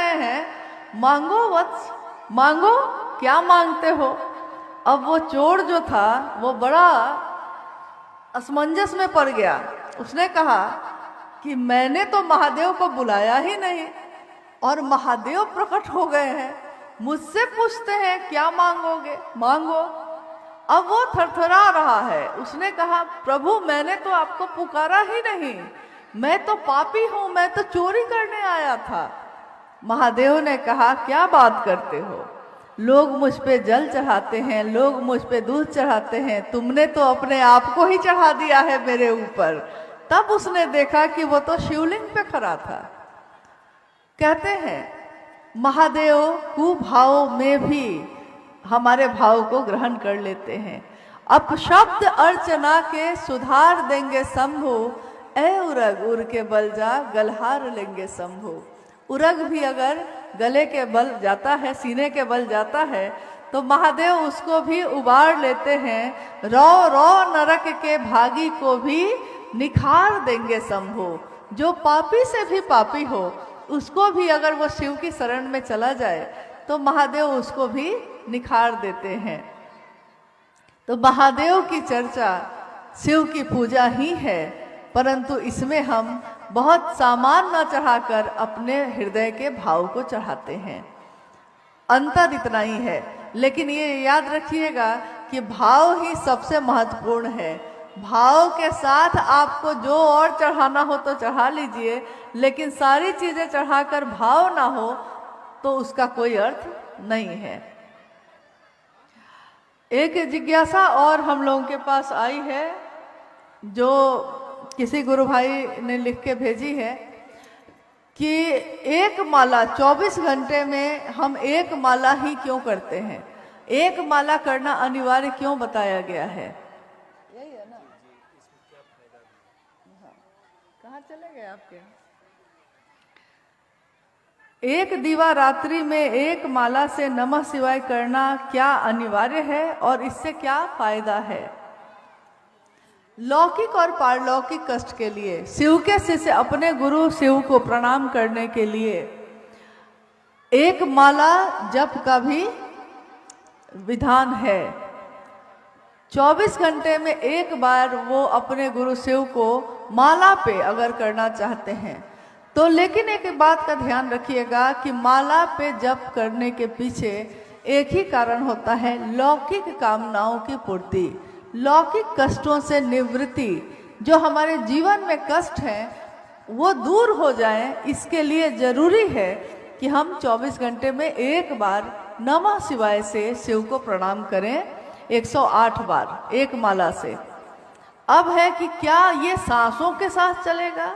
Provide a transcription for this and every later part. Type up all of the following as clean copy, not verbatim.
रहे हैं, मांगो वत्स, मांगो, क्या मांगते हो। अब वो चोर जो था वो बड़ा असमंजस में पड़ गया। उसने कहा कि मैंने तो महादेव को बुलाया ही नहीं और महादेव प्रकट हो गए हैं, मुझसे पूछते हैं क्या मांगोगे, मांगो। अब वो थरथरा रहा है। उसने कहा प्रभु मैंने तो आपको पुकारा ही नहीं, मैं तो पापी हूं, मैं तो चोरी करने आया था। महादेव ने कहा क्या बात करते हो, लोग मुझ पे जल चढ़ाते हैं, लोग मुझ पे दूध चढ़ाते हैं, तुमने तो अपने आप को ही चढ़ा दिया है मेरे ऊपर। तब उसने देखा कि वो तो शिवलिंग पे खड़ा था। कहते हैं महादेव कुभाव में भी हमारे भाव को ग्रहण कर लेते हैं। अपशब्द अर्चना के सुधार देंगे शंभु, ए उरग उर के बल जा गलहार लेंगे शंभु। उरग भी अगर गले के बल जाता है, सीने के बल जाता है, तो महादेव उसको भी उबार लेते हैं। रौ रौ नरक के भागी को भी निखार देंगे शंभु। जो पापी से भी पापी हो, उसको भी अगर वो शिव की शरण में चला जाए तो महादेव उसको भी निखार देते हैं। तो महादेव की चर्चा शिव की पूजा ही है, परंतु इसमें हम बहुत सामान न चढ़ाकर अपने हृदय के भाव को चढ़ाते हैं। अंतर इतना ही है, लेकिन ये याद रखिएगा कि भाव ही सबसे महत्वपूर्ण है। भाव के साथ आपको जो और चढ़ाना हो तो चढ़ा लीजिए, लेकिन सारी चीजें चढ़ाकर भाव ना हो तो उसका कोई अर्थ नहीं है। एक जिज्ञासा और हम लोगों के पास आई है, जो किसी गुरु भाई ने लिख के भेजी है कि एक माला 24 घंटे में हम एक माला ही क्यों करते हैं, एक माला करना अनिवार्य क्यों बताया गया है। यही है ना, कहाँ चले गए आपके। एक दीवा रात्रि में एक माला से नमः शिवाय करना क्या अनिवार्य है और इससे क्या फायदा है। लौकिक और पारलौकिक कष्ट के लिए शिव के शिष्य अपने गुरु शिव को प्रणाम करने के लिए एक माला जप का भी विधान है। 24 घंटे में एक बार वो अपने गुरु शिव को माला पे अगर करना चाहते हैं तो, लेकिन एक बात का ध्यान रखिएगा कि माला पे जप करने के पीछे एक ही कारण होता है, लौकिक कामनाओं की पूर्ति, लौकिक कष्टों से निवृत्ति। जो हमारे जीवन में कष्ट हैं वो दूर हो जाएं, इसके लिए जरूरी है कि हम 24 घंटे में एक बार नमः शिवाय से शिव को प्रणाम करें 108 बार एक माला से। अब है कि क्या ये सांसों के साथ चलेगा,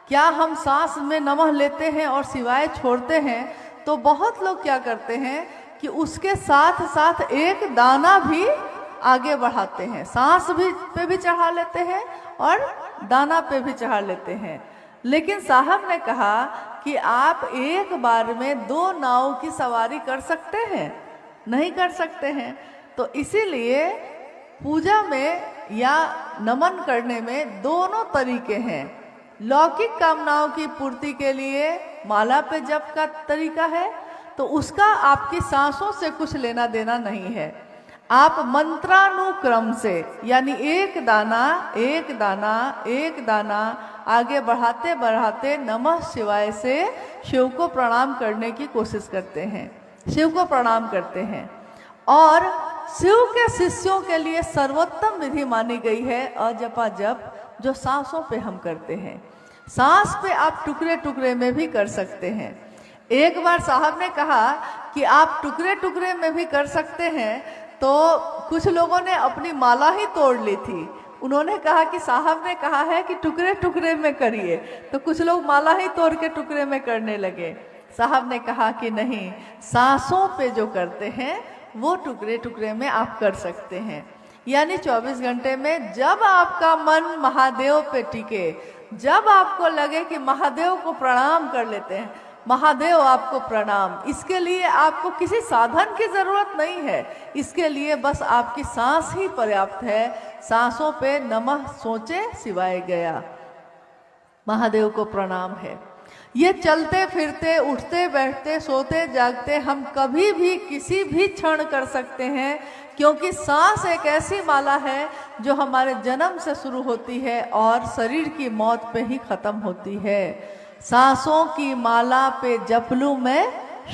क्या हम सांस में नमः लेते हैं और शिवाय छोड़ते हैं। तो बहुत लोग क्या करते हैं कि उसके साथ साथ एक दाना भी आगे बढ़ाते हैं, सांस भी पे भी चढ़ा लेते हैं और दाना पे भी चढ़ा लेते हैं। लेकिन साहब ने कहा कि आप एक बार में 2 नाव की सवारी कर सकते हैं, नहीं कर सकते हैं। तो इसीलिए पूजा में या नमन करने में दोनों तरीके हैं। लौकिक कामनाओं की पूर्ति के लिए माला पे जप का तरीका है, तो उसका आपकी सांसों से कुछ लेना देना नहीं है। आप मंत्रानुक्रम से, यानी एक दाना एक दाना एक दाना आगे बढ़ाते बढ़ाते नमः शिवाय से शिव को प्रणाम करने की कोशिश करते हैं, शिव को प्रणाम करते हैं। और शिव के शिष्यों के लिए सर्वोत्तम विधि मानी गई है अजपा जप, जो सांसों पे हम करते हैं। सांस पे आप टुकड़े टुकड़े में भी कर सकते हैं। एक बार साहब ने कहा कि आप टुकड़े टुकड़े में भी कर सकते हैं, तो कुछ लोगों ने अपनी माला ही तोड़ ली थी। उन्होंने कहा कि साहब ने कहा है कि टुकड़े टुकड़े में करिए, तो कुछ लोग माला ही तोड़ के टुकड़े में करने लगे। साहब ने कहा कि नहीं, सांसों पे जो करते हैं वो टुकड़े टुकड़े में आप कर सकते हैं। यानी 24 घंटे में जब आपका मन महादेव पे टिके, जब आपको लगे कि महादेव को प्रणाम कर लेते हैं, महादेव आपको प्रणाम, इसके लिए आपको किसी साधन की जरूरत नहीं है। इसके लिए बस आपकी सांस ही पर्याप्त है। सांसों पे नमः सोचे शिवाय गया, महादेव को प्रणाम है। ये चलते फिरते, उठते बैठते, सोते जागते हम कभी भी किसी भी क्षण कर सकते हैं, क्योंकि सांस एक ऐसी माला है जो हमारे जन्म से शुरू होती है और शरीर की मौत पे ही खत्म होती है। सांसों की माला पे जप लूं मैं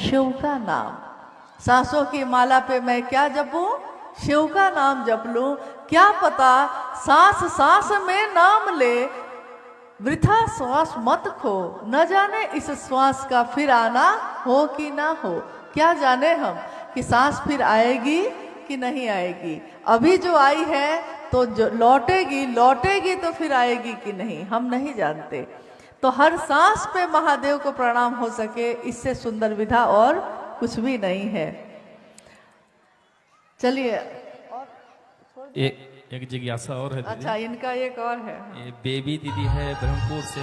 शिव का नाम। सांसों की माला पे मैं क्या जपूं? शिव का नाम जप लूं। क्या पता सांस सांस में नाम ले, वृथा श्वास मत खो, न जाने इस श्वास का फिर आना हो कि ना हो। क्या जाने हम कि सांस फिर आएगी कि नहीं आएगी। अभी जो आई है तो जो लौटेगी तो फिर आएगी कि नहीं, हम नहीं जानते। तो हर सांस पे महादेव को प्रणाम हो सके, इससे सुंदर विधा और कुछ भी नहीं है। चलिए एक जिज्ञासा और है दीदी। अच्छा, इनका एक और है। ये बेबी दीदी है ब्रह्मपुर से।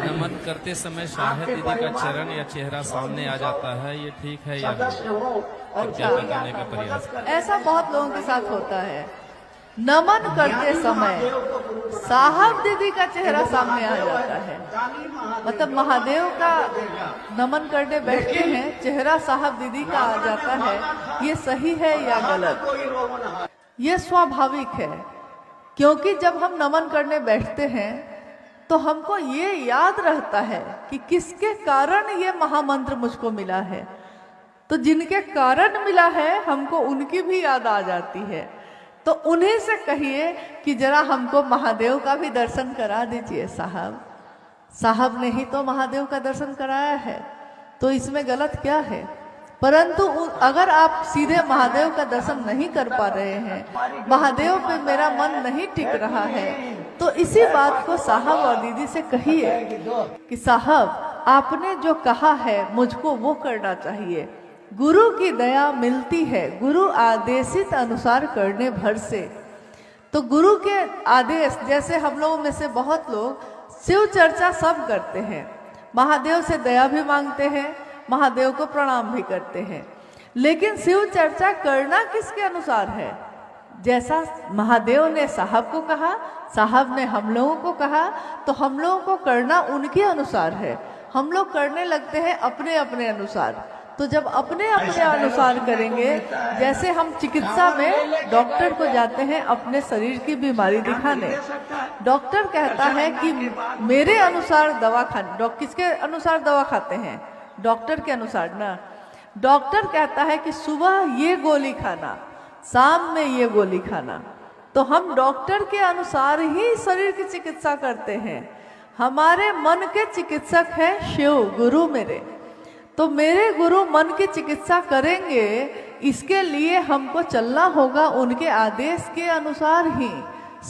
नमन करते समय शाहिद दीदी का चरण या चेहरा सामने आ जाता है, ये ठीक है या नहीं? क्या बताने का प्रयास। ऐसा बहुत लोगों के साथ होता है। नमन करते समय साहब दीदी का चेहरा सामने आ जाता है, मतलब महादेव का नमन करने बैठते हैं, चेहरा साहब दीदी का आ जाता है। ये सही है या गलत? ये स्वाभाविक है, क्योंकि जब हम नमन करने बैठते हैं तो हमको ये याद रहता है कि किसके कारण ये महामंत्र मुझको मिला है। तो जिनके कारण मिला है हमको उनकी भी याद आ जाती है। तो उन्हीं से कहिए कि जरा हमको महादेव का भी दर्शन करा दीजिए साहब। साहब ने ही तो महादेव का दर्शन कराया है, तो इसमें गलत क्या है? परंतु अगर आप सीधे महादेव का दर्शन नहीं कर पा रहे हैं, महादेव पे मेरा मन नहीं टिक रहा है, तो इसी बात को साहब और दीदी से कहिए कि साहब आपने जो कहा है मुझको वो करना चाहिए। गुरु की दया मिलती है गुरु आदेशित अनुसार करने भर से। तो गुरु के आदेश, जैसे हम लोगों में से बहुत लोग शिव चर्चा सब करते हैं, महादेव से दया भी मांगते हैं, महादेव को प्रणाम भी करते हैं, लेकिन शिव चर्चा करना किसके अनुसार है? जैसा महादेव ने साहब को कहा, साहब ने हम लोगों को कहा, तो हम लोगों को करना उनके अनुसार है। हम लोग करने लगते हैं अपने अपने अनुसार। तो जब अपने अपने अनुसार करेंगे, जैसे हम चिकित्सा में डॉक्टर को जाते हैं अपने शरीर की बीमारी दिखाने, डॉक्टर कहता है कि मेरे अनुसार दवा खाने। किसके अनुसार दवा खाते हैं? डॉक्टर के अनुसार ना। डॉक्टर कहता है कि सुबह ये गोली खाना, शाम में ये गोली खाना। तो हम डॉक्टर के अनुसार ही शरीर की चिकित्सा करते हैं। हमारे मन के चिकित्सक है शिव गुरु मेरे। तो मेरे गुरु मन की चिकित्सा करेंगे, इसके लिए हमको चलना होगा उनके आदेश के अनुसार ही।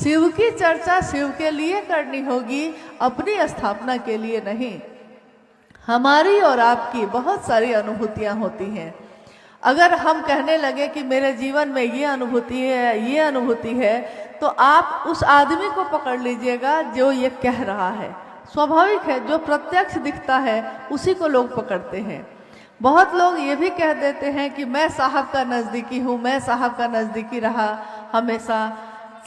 शिव की चर्चा शिव के लिए करनी होगी, अपनी स्थापना के लिए नहीं। हमारी और आपकी बहुत सारी अनुभूतियां होती हैं। अगर हम कहने लगे कि मेरे जीवन में ये अनुभूति है, ये अनुभूति है, तो आप उस आदमी को पकड़ लीजिएगा जो ये कह रहा है। स्वाभाविक है, जो प्रत्यक्ष दिखता है उसी को लोग पकड़ते हैं। बहुत लोग ये भी कह देते हैं कि मैं साहब का नज़दीकी हूँ, मैं साहब का नज़दीकी रहा हमेशा,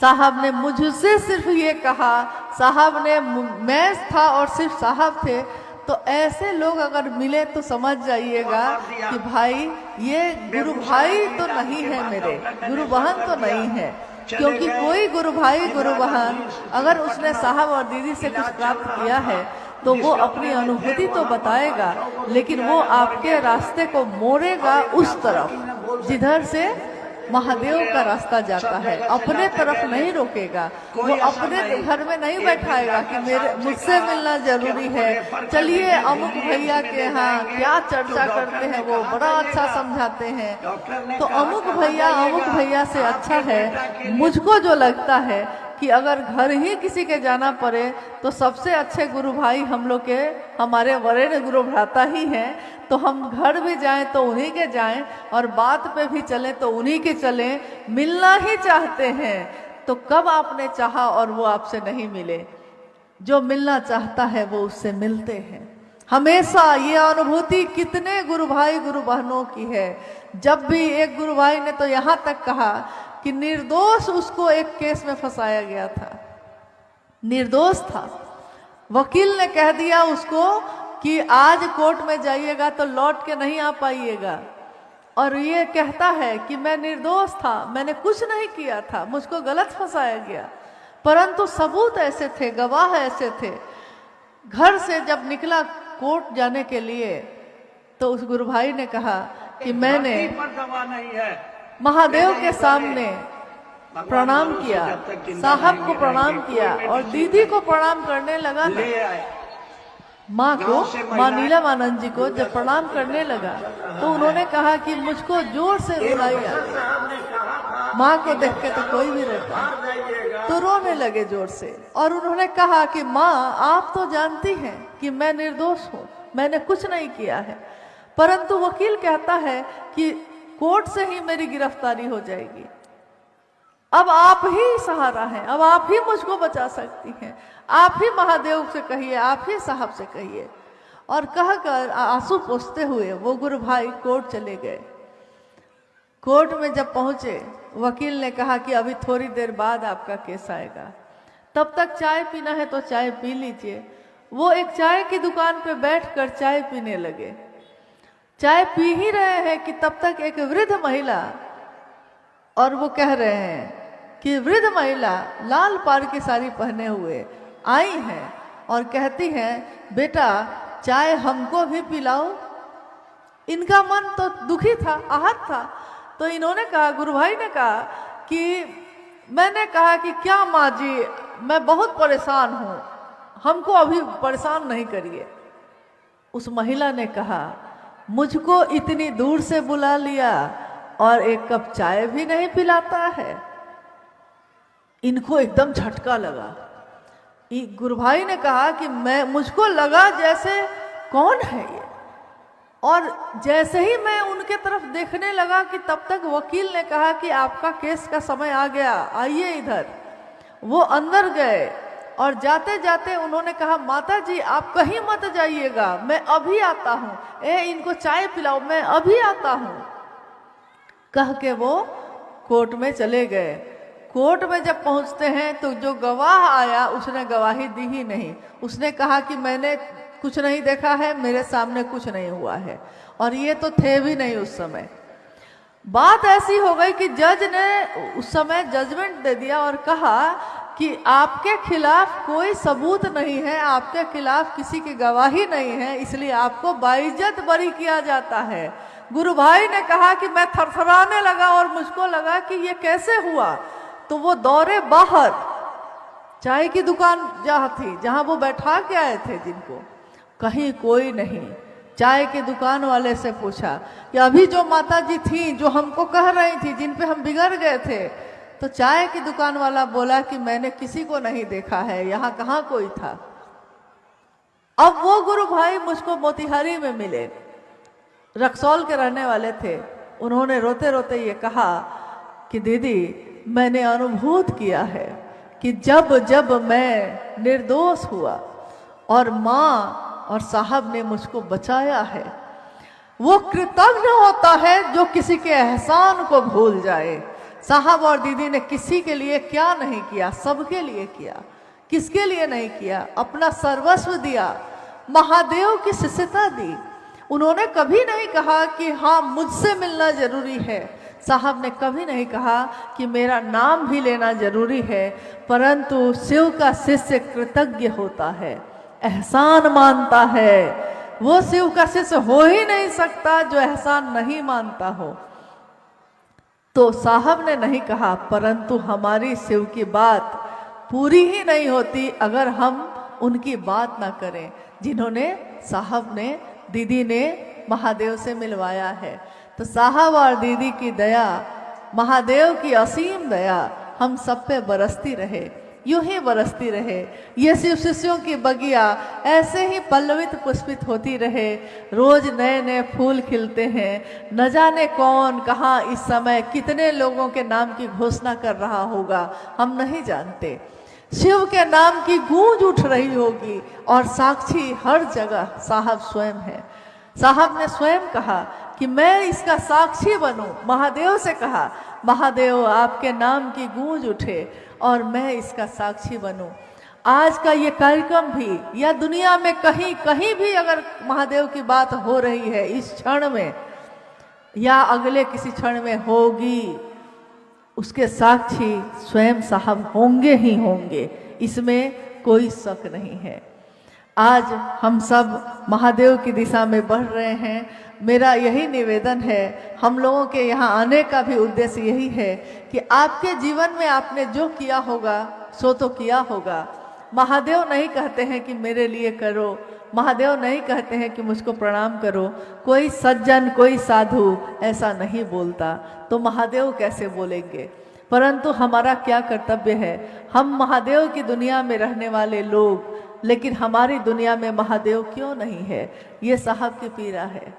साहब ने मुझसे सिर्फ ये कहा, साहब ने, मैं था और सिर्फ साहब थे। तो ऐसे लोग अगर मिले तो समझ जाइएगा कि भाई ये गुरु भाई तो नहीं है, मेरे गुरु बहन तो नहीं है। क्योंकि कोई गुरु भाई गुरु बहन अगर उसने साहब और दीदी से कुछ प्राप्त किया है तो वो अपनी अनुभूति तो बताएगा, लेकिन वो आपके रास्ते को मोड़ेगा उस तरफ जिधर से महादेव का रास्ता जाता है। अपने तरफ नहीं रोकेगा, वो अपने घर में नहीं बैठाएगा कि मेरे मुझसे मिलना जरूरी है, चलिए अमुक भैया के यहाँ क्या चर्चा करते हैं, वो बड़ा अच्छा समझाते हैं। तो अमुक भैया से अच्छा है, मुझको जो लगता है कि अगर घर ही किसी के जाना पड़े तो सबसे अच्छे गुरु भाई हम लोग के हमारे वरेण्य गुरु भ्राता ही हैं। तो हम घर भी जाएं तो उन्हीं के जाएं और बात पे भी चलें तो उन्हीं के चलें। मिलना ही चाहते हैं तो कब आपने चाहा और वो आपसे नहीं मिले? जो मिलना चाहता है वो उससे मिलते हैं हमेशा। ये अनुभूति कितने गुरु भाई गुरु बहनों की है। जब भी एक गुरु भाई ने तो यहाँ तक कहा कि निर्दोष उसको एक केस में फंसाया गया था, निर्दोष था, वकील ने कह दिया उसको कि आज कोर्ट में जाइएगा तो लौट के नहीं आ पाइएगा, और ये कहता है कि मैं निर्दोष था, मैंने कुछ नहीं किया था, मुझको गलत फंसाया गया। परंतु सबूत ऐसे थे, गवाह ऐसे थे। घर से जब निकला कोर्ट जाने के लिए तो उस गुरु भाई ने कहा कि मैंने महादेव के सामने प्रणाम किया, साहब को प्रणाम किया और दीदी को प्रणाम करने लगा। माँ को, माँ नीलमानंद जी को जब प्रणाम करने लगा तो उन्होंने कहा कि मुझको जोर से रुलाई आ। माँ को देख के तो कोई भी रोता, तो रोने लगे जोर से। और उन्होंने कहा कि माँ आप तो जानती हैं कि मैं निर्दोष हूँ, मैंने कुछ नहीं किया है, परंतु वकील कहता है कि कोर्ट से ही मेरी गिरफ्तारी हो जाएगी। अब आप ही सहारा हैं, अब आप ही मुझको बचा सकती हैं, आप ही महादेव से कहिए, आप ही साहब से कहिए। और कहकर आंसू पोंछते हुए वो गुरु भाई कोर्ट चले गए। कोर्ट में जब पहुंचे, वकील ने कहा कि अभी थोड़ी देर बाद आपका केस आएगा, तब तक चाय पीना है तो चाय पी लीजिए। वो एक चाय की दुकान पे बैठकर चाय पीने लगे। चाय पी ही रहे हैं कि तब तक एक वृद्ध महिला, और वो कह रहे हैं कि वृद्ध महिला लाल पार की साड़ी पहने हुए आई हैं और कहती हैं बेटा चाय हमको भी पिलाओ। इनका मन तो दुखी था, आहत था, तो इन्होंने कहा, गुरु भाई ने कहा कि मैंने कहा कि क्या माँ जी, मैं बहुत परेशान हूँ, हमको अभी परेशान नहीं करिए। उस महिला ने कहा मुझको इतनी दूर से बुला लिया और एक कप चाय भी नहीं पिलाता है। इनको एकदम झटका लगा। गुरु भाई ने कहा कि मुझको लगा जैसे कौन है ये, और जैसे ही मैं उनके तरफ देखने लगा कि तब तक वकील ने कहा कि आपका केस का समय आ गया, आइए इधर। वो अंदर गए और जाते जाते उन्होंने कहा माता जी आप कहीं मत जाइएगा, मैं अभी आता हूँ, इनको चाय पिलाओ, मैं अभी आता हूँ। कह के वो कोर्ट में चले गए। कोर्ट में जब पहुंचते हैं तो जो गवाह आया उसने गवाही दी ही नहीं। उसने कहा कि मैंने कुछ नहीं देखा है, मेरे सामने कुछ नहीं हुआ है, और ये तो थे भी नहीं उस समय। बात ऐसी हो गई कि जज ने उस समय जजमेंट दे दिया और कहा कि आपके खिलाफ कोई सबूत नहीं है, आपके खिलाफ किसी की गवाही नहीं है, इसलिए आपको बाइज्जत बरी किया जाता है। गुरु भाई ने कहा कि मैं थरथराने लगा और मुझको लगा कि ये कैसे हुआ। तो वो दौड़े बाहर, चाय की दुकान जहाँ थी, जहाँ वो बैठा के आए थे जिनको, कहीं कोई नहीं। चाय की दुकान वाले से पूछा कि अभी जो माता जी थी जो हमको कह रही थी, जिन पे हम बिगड़ गए थे, तो चाय की दुकान वाला बोला कि मैंने किसी को नहीं देखा है, यहाँ कहाँ कोई था। अब वो गुरु भाई मुझको मोतिहारी में मिले, रक्सौल के रहने वाले थे। उन्होंने रोते रोते ये कहा कि दीदी मैंने अनुभूत किया है कि जब जब मैं निर्दोष हुआ और माँ और साहब ने मुझको बचाया है, वो कृतज्ञ होता है जो किसी के एहसान को भूल जाए। साहब और दीदी ने किसी के लिए क्या नहीं किया, सबके लिए किया। किसके लिए नहीं किया? अपना सर्वस्व दिया, महादेव की शिष्यता दी। उन्होंने कभी नहीं कहा कि हाँ मुझसे मिलना जरूरी है, साहब ने कभी नहीं कहा कि मेरा नाम भी लेना जरूरी है, परंतु शिव का शिष्य कृतज्ञ होता है, एहसान मानता है। वो शिव का शिष्य हो ही नहीं सकता जो एहसान नहीं मानता हो। तो साहब ने नहीं कहा, परंतु हमारी शिव की बात पूरी ही नहीं होती अगर हम उनकी बात ना करें, जिन्होंने साहब ने, दीदी ने महादेव से मिलवाया है। तो साहब और दीदी की दया, महादेव की असीम दया हम सब पे बरसती रहे, यूं ही बरसती रहे। ये शिव शिष्यों की बगिया ऐसे ही पल्लवित पुष्पित होती रहे। रोज नए नए फूल खिलते हैं। न जाने कौन कहाँ इस समय कितने लोगों के नाम की घोषणा कर रहा होगा, हम नहीं जानते। शिव के नाम की गूंज उठ रही होगी और साक्षी हर जगह साहब स्वयं है। साहब ने स्वयं कहा कि मैं इसका साक्षी बनूं। महादेव से कहा, महादेव आपके नाम की गूंज उठे और मैं इसका साक्षी बनूं। आज का ये कार्यक्रम भी या दुनिया में कहीं कहीं भी अगर महादेव की बात हो रही है इस क्षण में या अगले किसी क्षण में होगी, उसके साक्षी स्वयं साहब होंगे ही होंगे, इसमें कोई शक नहीं है। आज हम सब महादेव की दिशा में बढ़ रहे हैं। मेरा यही निवेदन है, हम लोगों के यहाँ आने का भी उद्देश्य यही है कि आपके जीवन में आपने जो किया होगा सो तो किया होगा। महादेव नहीं कहते हैं कि मेरे लिए करो, महादेव नहीं कहते हैं कि मुझको प्रणाम करो। कोई सज्जन, कोई साधु ऐसा नहीं बोलता, तो महादेव कैसे बोलेंगे? परंतु हमारा क्या कर्तव्य है? हम महादेव की दुनिया में रहने वाले लोग, लेकिन हमारी दुनिया में महादेव क्यों नहीं है? ये साहब की पीड़ा है।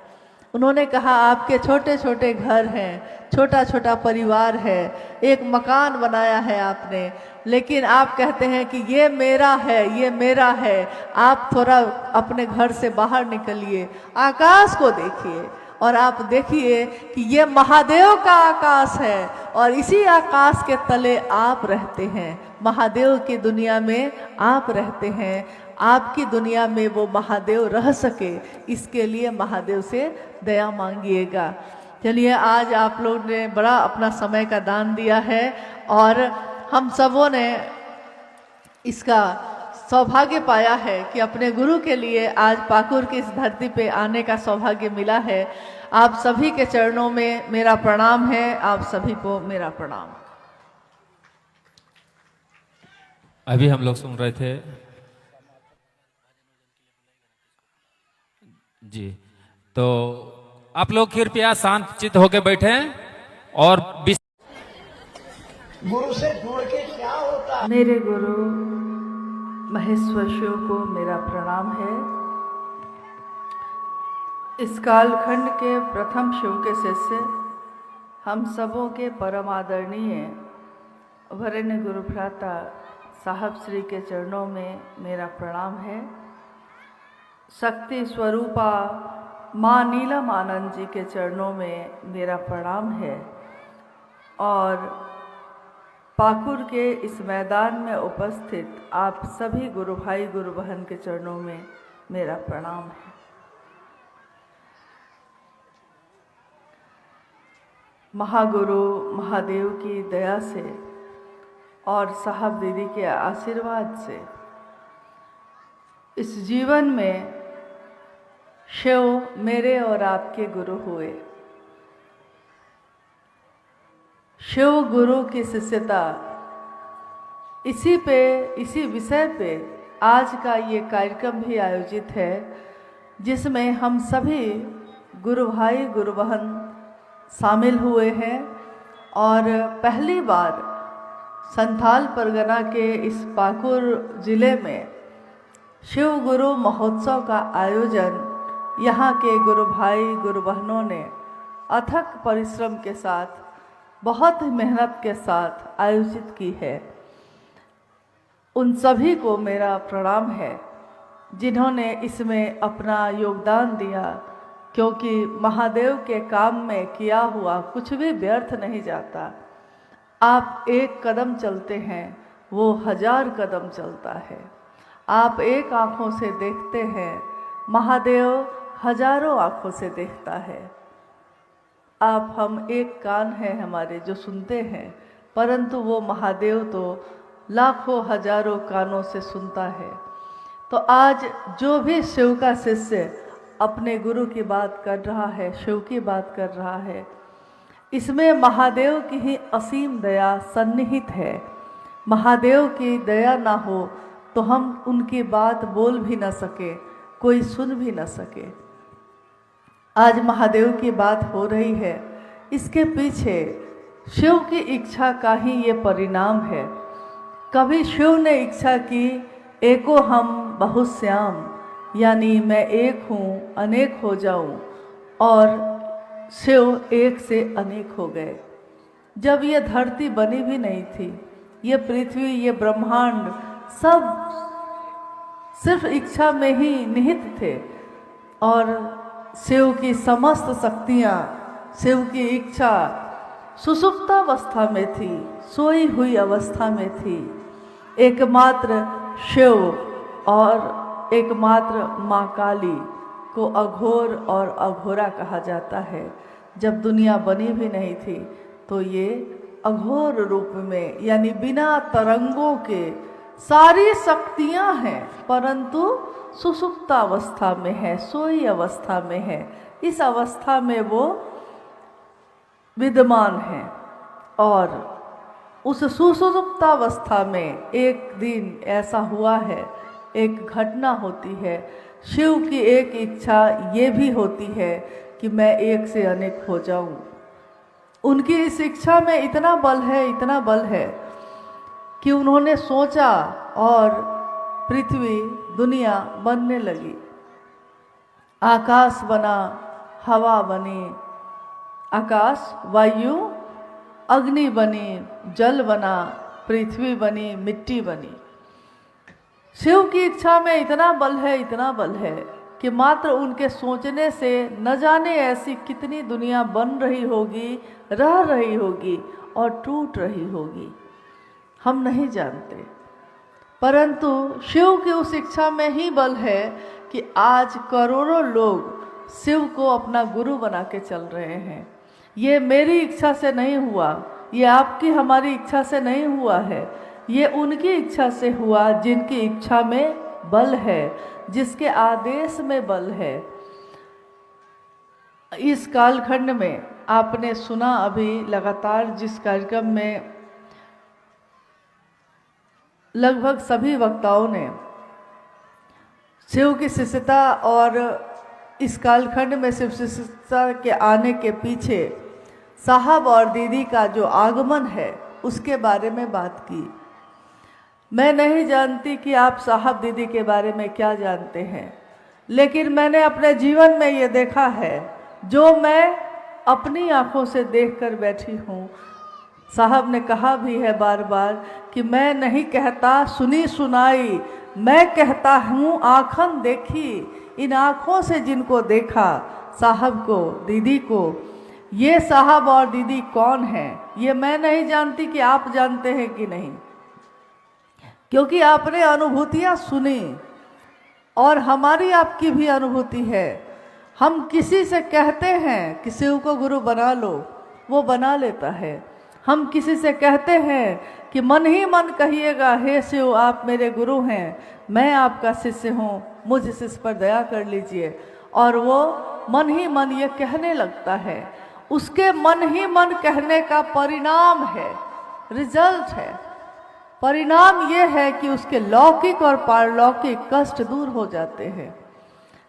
उन्होंने कहा आपके छोटे छोटे घर हैं, छोटा छोटा परिवार है, एक मकान बनाया है आपने, लेकिन आप कहते हैं कि ये मेरा है, ये मेरा है। आप थोड़ा अपने घर से बाहर निकलिए, आकाश को देखिए और आप देखिए कि ये महादेव का आकाश है और इसी आकाश के तले आप रहते हैं। महादेव की दुनिया में आप रहते हैं। आपकी दुनिया में वो महादेव रह सके, इसके लिए महादेव से दया मांगिएगा। चलिए, आज आप लोग ने बड़ा अपना समय का दान दिया है और हम सबों ने इसका सौभाग्य पाया है कि अपने गुरु के लिए आज पाकुर की इस धरती पे आने का सौभाग्य मिला है। आप सभी के चरणों में मेरा प्रणाम है, आप सभी को मेरा प्रणाम। अभी हम लोग सुन रहे थे जी, तो आप लोग कृपया शांत चित्त होकर बैठे और गुरु से जुड़ के क्या होता है? मेरे गुरु महेश्वर शिव को मेरा प्रणाम है। इस कालखंड के प्रथम शिव के शिष्य, हम सबों के परम आदरणीय वरेण्य गुरु भ्राता साहब श्री के चरणों में मेरा प्रणाम है। शक्ति स्वरूपा माँ नीलम आनंद जी के चरणों में मेरा प्रणाम है और पाकुर के इस मैदान में उपस्थित आप सभी गुरु भाई गुरु बहन के चरणों में मेरा प्रणाम है। महागुरु महादेव की दया से और साहब दीदी के आशीर्वाद से इस जीवन में शिव मेरे और आपके गुरु हुए। शिव गुरु की शिष्यता, इसी विषय पे आज का ये कार्यक्रम भी आयोजित है, जिसमें हम सभी गुरु भाई गुरु बहन शामिल हुए हैं और पहली बार संथाल परगना के इस पाकुर जिले में शिव गुरु महोत्सव का आयोजन यहाँ के गुरु भाई गुरु बहनों ने अथक परिश्रम के साथ, बहुत मेहनत के साथ आयोजित की है। उन सभी को मेरा प्रणाम है जिन्होंने इसमें अपना योगदान दिया, क्योंकि महादेव के काम में किया हुआ कुछ भी व्यर्थ नहीं जाता। आप एक कदम चलते हैं, वो 1000 कदम चलता है। आप एक आँखों से देखते हैं, महादेव हजारों आँखों से देखता है। आप हम एक कान है हमारे जो सुनते हैं, परंतु वो महादेव तो लाखों हजारों कानों से सुनता है। तो आज जो भी शिव का शिष्य अपने गुरु की बात कर रहा है, शिव की बात कर रहा है, इसमें महादेव की ही असीम दया सन्निहित है। महादेव की दया ना हो तो हम उनकी बात बोल भी ना सके, कोई सुन भी ना सके। आज महादेव की बात हो रही है, इसके पीछे शिव की इच्छा का ही ये परिणाम है। कभी शिव ने इच्छा की एको हम बहुश्याम, यानी मैं एक हूँ अनेक हो जाऊँ, और शिव एक से अनेक हो गए। जब ये धरती बनी भी नहीं थी, ये पृथ्वी, ये ब्रह्मांड सब सिर्फ इच्छा में ही निहित थे और शिव की समस्त शक्तियाँ, शिव की इच्छा सुषुप्तावस्था में थी, सोई हुई अवस्था में थी। एकमात्र शिव और एकमात्र माँ काली को अघोर और अघोरा कहा जाता है। जब दुनिया बनी भी नहीं थी तो ये अघोर रूप में, यानी बिना तरंगों के सारी शक्तियां हैं, परंतु सुसुप्तावस्था में है, सोई अवस्था में है। इस अवस्था में वो विद्यमान है और उस सुसुप्तावस्था में एक दिन ऐसा हुआ है, एक घटना होती है। शिव की एक इच्छा ये भी होती है कि मैं एक से अनेक हो जाऊं। उनकी इस इच्छा में इतना बल है, इतना बल है कि उन्होंने सोचा और पृथ्वी, दुनिया बनने लगी। आकाश बना, हवा बनी, आकाश, वायु, अग्नि बनी, जल बना, पृथ्वी बनी, मिट्टी बनी। शिव की इच्छा में इतना बल है, इतना बल है कि मात्र उनके सोचने से न जाने ऐसी कितनी दुनिया बन रही होगी, रह रही होगी और टूट रही होगी, हम नहीं जानते। परंतु शिव की उस इच्छा में ही बल है कि आज करोड़ों लोग शिव को अपना गुरु बना के चल रहे हैं। ये मेरी इच्छा से नहीं हुआ, ये आपकी हमारी इच्छा से नहीं हुआ है, ये उनकी इच्छा से हुआ जिनकी इच्छा में बल है, जिसके आदेश में बल है। इस कालखंड में आपने सुना अभी लगातार जिस कार्यक्रम में लगभग सभी वक्ताओं ने शिव की शिष्यता और इस कालखंड में शिव शिष्यता के आने के पीछे साहब और दीदी का जो आगमन है उसके बारे में बात की। मैं नहीं जानती कि आप साहब दीदी के बारे में क्या जानते हैं, लेकिन मैंने अपने जीवन में ये देखा है, जो मैं अपनी आंखों से देखकर बैठी हूँ। साहब ने कहा भी है बार बार कि मैं नहीं कहता सुनी सुनाई, मैं कहता हूँ आँखन देखी। इन आँखों से जिनको देखा, साहब को, दीदी को, ये साहब और दीदी कौन हैं ये मैं नहीं जानती कि आप जानते हैं कि नहीं, क्योंकि आपने अनुभूतियाँ सुनी और हमारी आपकी भी अनुभूति है। हम किसी से कहते हैं कि शिव को गुरु बना लो, वो बना लेता है। हम किसी से कहते हैं कि मन ही मन कहिएगा, हे शिव आप मेरे गुरु हैं, मैं आपका शिष्य हूँ, मुझ शिष्य पर दया कर लीजिए, और वो मन ही मन ये कहने लगता है। उसके मन ही मन कहने का परिणाम है, रिजल्ट है, परिणाम ये है कि उसके लौकिक और पारलौकिक कष्ट दूर हो जाते हैं।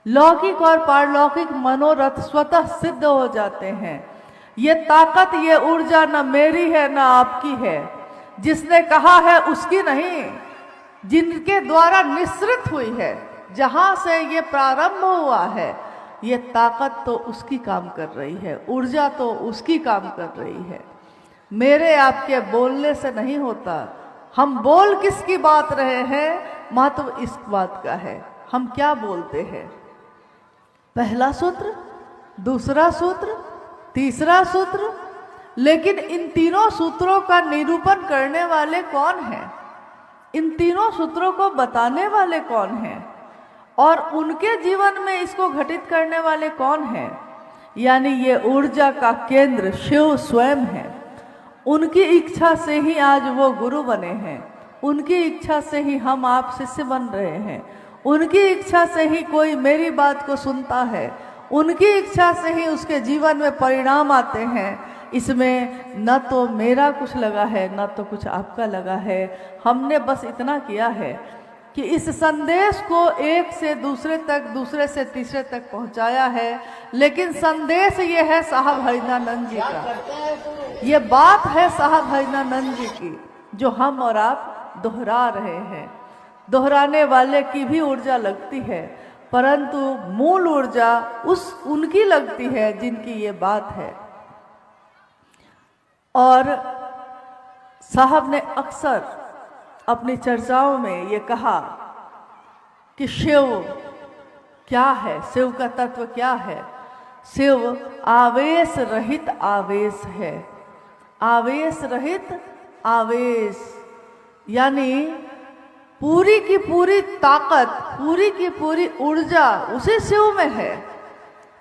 लौकिक और पारलौकिक मनोरथ स्वतः सिद्ध हो जाते हैं। ये ताकत, ये ऊर्जा न मेरी है न आपकी है, जिसने कहा है उसकी नहीं, जिनके द्वारा निश्रित हुई है, जहां से ये प्रारंभ हुआ है, ये ताकत तो उसकी काम कर रही है, ऊर्जा तो उसकी काम कर रही है। मेरे आपके बोलने से नहीं होता। हम बोल किसकी बात रहे हैं, महत्व इस बात का है हम क्या बोलते हैं। पहला सूत्र, दूसरा सूत्र, तीसरा सूत्र, लेकिन इन तीनों सूत्रों का निरूपण करने वाले कौन हैं, इन तीनों सूत्रों को बताने वाले कौन हैं और उनके जीवन में इसको घटित करने वाले कौन हैं। यानी ये ऊर्जा का केंद्र शिव स्वयं है। उनकी इच्छा से ही आज वो गुरु बने हैं, उनकी इच्छा से ही हम आप शिष्य बन रहे हैं, उनकी इच्छा से ही कोई मेरी बात को सुनता है, उनकी इच्छा से ही उसके जीवन में परिणाम आते हैं। इसमें न तो मेरा कुछ लगा है न तो कुछ आपका लगा है। हमने बस इतना किया है कि इस संदेश को एक से दूसरे तक, दूसरे से तीसरे तक पहुंचाया है। लेकिन संदेश ये है साहब हरिनानंद जी का, ये बात है साहब हरिनानंद जी की, जो हम और आप दोहरा रहे हैं। दोहराने वाले की भी ऊर्जा लगती है, परंतु मूल ऊर्जा उनकी लगती है जिनकी ये बात है। और साहब ने अक्सर अपनी चर्चाओं में ये कहा कि शिव क्या है, शिव का तत्व क्या है। शिव आवेश रहित आवेश है। आवेश रहित आवेश, यानी पूरी की पूरी ताकत, पूरी की पूरी ऊर्जा उसी शिव में है,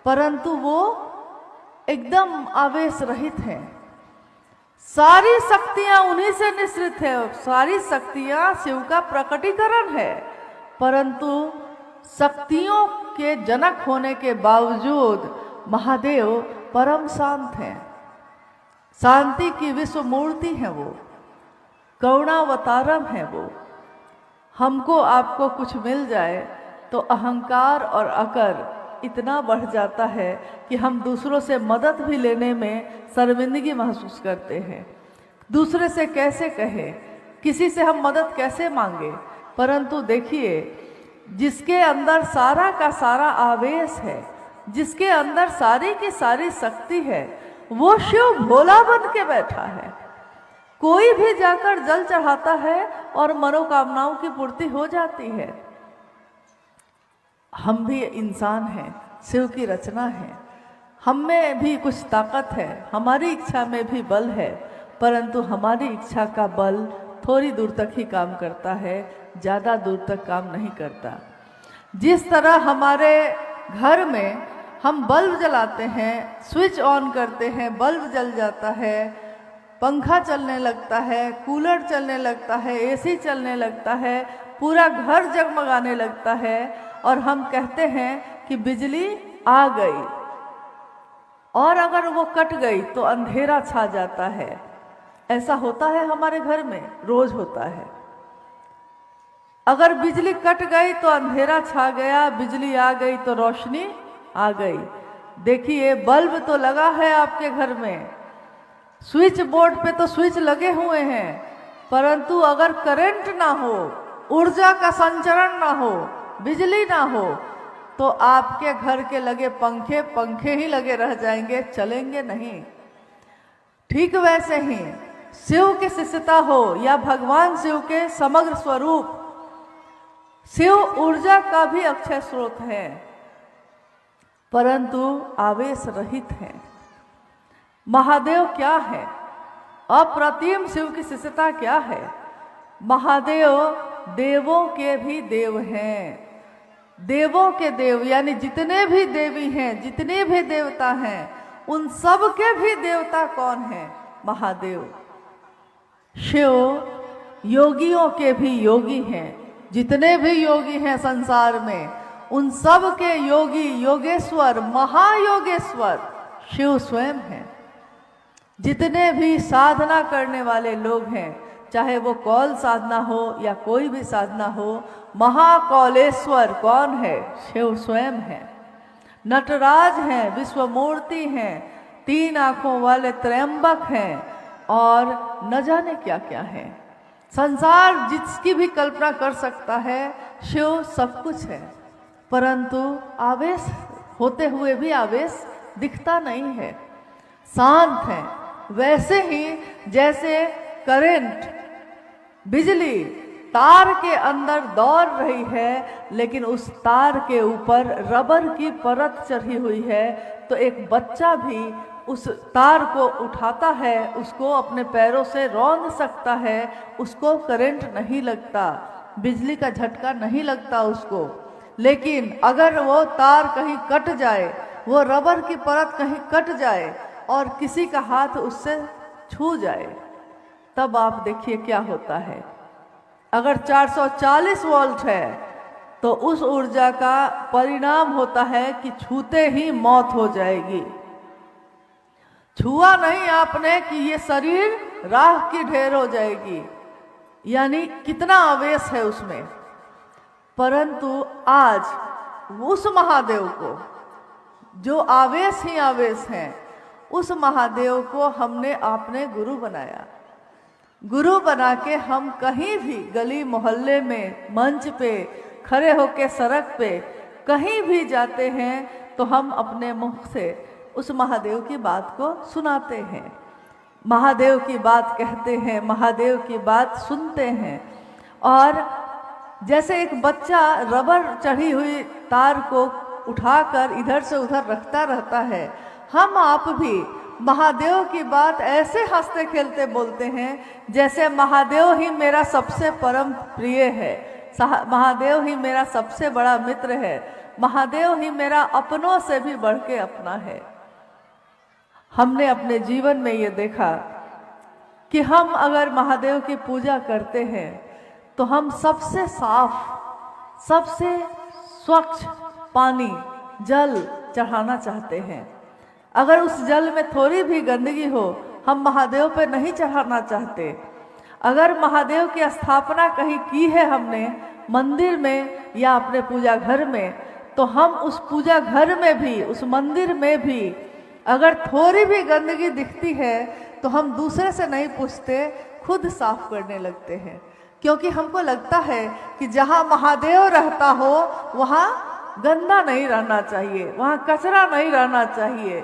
परंतु वो एकदम आवेश रहित है। सारी शक्तियां उन्हीं से निश्रित है, सारी शक्तियां शिव का प्रकटीकरण है, परंतु शक्तियों के जनक होने के बावजूद महादेव परम शांत हैं। शांति की विश्व मूर्ति है वो, करुणावतारम है वो। हमको आपको कुछ मिल जाए तो अहंकार और अकर इतना बढ़ जाता है कि हम दूसरों से मदद भी लेने में शर्मिंदगी महसूस करते हैं। दूसरे से कैसे कहें, किसी से हम मदद कैसे मांगे। परंतु देखिए, जिसके अंदर सारा का सारा आवेश है, जिसके अंदर सारी की सारी शक्ति है, वो शिव भोला बन के बैठा है। कोई भी जाकर जल चढ़ाता है और मनोकामनाओं की पूर्ति हो जाती है। हम भी इंसान हैं, शिव की रचना है, हम में भी कुछ ताकत है, हमारी इच्छा में भी बल है, परंतु हमारी इच्छा का बल थोड़ी दूर तक ही काम करता है, ज़्यादा दूर तक काम नहीं करता। जिस तरह हमारे घर में हम बल्ब जलाते हैं, स्विच ऑन करते हैं, बल्ब जल जाता है, पंखा चलने लगता है, कूलर चलने लगता है, एसी चलने लगता है, पूरा घर जगमगाने लगता है और हम कहते हैं कि बिजली आ गई, और अगर वो कट गई तो अंधेरा छा जाता है। ऐसा होता है हमारे घर में, रोज होता है। अगर बिजली कट गई तो अंधेरा छा गया, बिजली आ गई तो रोशनी आ गई। देखिए, बल्ब तो लगा है आपके घर में, स्विच बोर्ड पे तो स्विच लगे हुए हैं, परंतु अगर करंट ना हो, ऊर्जा का संचरण ना हो, बिजली ना हो, तो आपके घर के लगे पंखे पंखे ही लगे रह जाएंगे, चलेंगे नहीं। ठीक वैसे ही शिव की शिष्यता हो या भगवान शिव के समग्र स्वरूप, शिव ऊर्जा का भी अक्षय स्रोत है, परंतु आवेश रहित है। महादेव क्या है? अप्रतिम शिव की शिष्यता क्या है? महादेव देवों के भी देव हैं। देवों के देव यानी जितने भी देवी हैं, जितने भी देवता हैं, उन सब के भी देवता कौन है? महादेव। शिव योगियों के भी योगी हैं। जितने भी योगी हैं संसार में, उन सब के योगी, योगेश्वर, महायोगेश्वर शिव स्वयं हैं। जितने भी साधना करने वाले लोग हैं, चाहे वो कौल साधना हो या कोई भी साधना हो, महाकौलेश्वर कौन है? शिव स्वयं है। नटराज हैं, विश्वमूर्ति हैं, 3 आंखों वाले त्रयंबक हैं, और न जाने क्या क्या है। संसार जिसकी भी कल्पना कर सकता है, शिव सब कुछ है, परंतु आवेश होते हुए भी आवेश दिखता नहीं है, शांत है। वैसे ही जैसे करंट, बिजली तार के अंदर दौड़ रही है, लेकिन उस तार के ऊपर रबर की परत चढ़ी हुई है, तो एक बच्चा भी उस तार को उठाता है, उसको अपने पैरों से रौंद सकता है, उसको करंट नहीं लगता, बिजली का झटका नहीं लगता उसको। लेकिन अगर वो तार कहीं कट जाए, वो रबर की परत कहीं कट जाए और किसी का हाथ उससे छू जाए, तब आप देखिए क्या होता है। अगर 440 वोल्ट है तो उस ऊर्जा का परिणाम होता है कि छूते ही मौत हो जाएगी। छुआ नहीं आपने कि ये शरीर राख की ढेर हो जाएगी, यानी कितना आवेश है उसमें। परंतु आज उस महादेव को, जो आवेश ही आवेश हैं, उस महादेव को हमने अपने गुरु बनाया। गुरु बना के हम कहीं भी गली मोहल्ले में, मंच पे खड़े होके, सड़क पे कहीं भी जाते हैं तो हम अपने मुख से उस महादेव की बात को सुनाते हैं, महादेव की बात कहते हैं, महादेव की बात सुनते हैं। और जैसे एक बच्चा रबर चढ़ी हुई तार को उठाकर इधर से उधर रखता रहता है, हम आप भी महादेव की बात ऐसे हंसते खेलते बोलते हैं जैसे महादेव ही मेरा सबसे परम प्रिय है, महादेव ही मेरा सबसे बड़ा मित्र है, महादेव ही मेरा अपनों से भी बढ़ के अपना है। हमने अपने जीवन में ये देखा कि हम अगर महादेव की पूजा करते हैं तो हम सबसे साफ, सबसे स्वच्छ पानी, जल चढ़ाना चाहते हैं। अगर उस जल में थोड़ी भी गंदगी हो, हम महादेव पे नहीं चढ़ाना चाहते। अगर महादेव की स्थापना कहीं की है हमने मंदिर में या अपने पूजा घर में, तो हम उस पूजा घर में भी, उस मंदिर में भी अगर थोड़ी भी गंदगी दिखती है तो हम दूसरे से नहीं पूछते, खुद साफ करने लगते हैं। क्योंकि हमको लगता है कि जहाँ महादेव रहता हो वहाँ गंदा नहीं रहना चाहिए, वहाँ कचरा नहीं रहना चाहिए।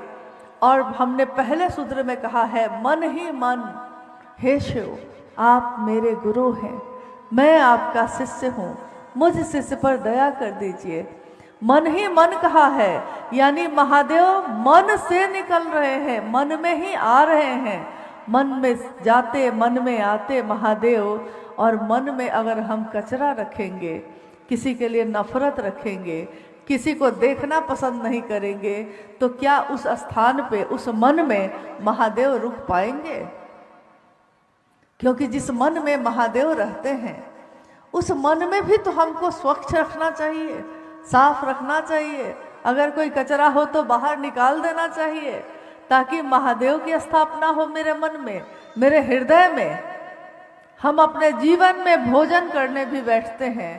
और हमने पहले सूत्र में कहा है, मन ही मन हे शिव आप मेरे गुरु हैं, मैं आपका शिष्य हूँ, मुझ शिष्य पर दया कर दीजिए। मन ही मन कहा है, यानी महादेव मन से निकल रहे हैं, मन में ही आ रहे हैं। मन में जाते मन में आते महादेव। और मन में अगर हम कचरा रखेंगे, किसी के लिए नफरत रखेंगे, किसी को देखना पसंद नहीं करेंगे, तो क्या उस स्थान पे, उस मन में महादेव रुक पाएंगे? क्योंकि जिस मन में महादेव रहते हैं उस मन में भी तो हमको स्वच्छ रखना चाहिए, साफ रखना चाहिए। अगर कोई कचरा हो तो बाहर निकाल देना चाहिए, ताकि महादेव की स्थापना हो मेरे मन में, मेरे हृदय में। हम अपने जीवन में भोजन करने भी बैठते हैं,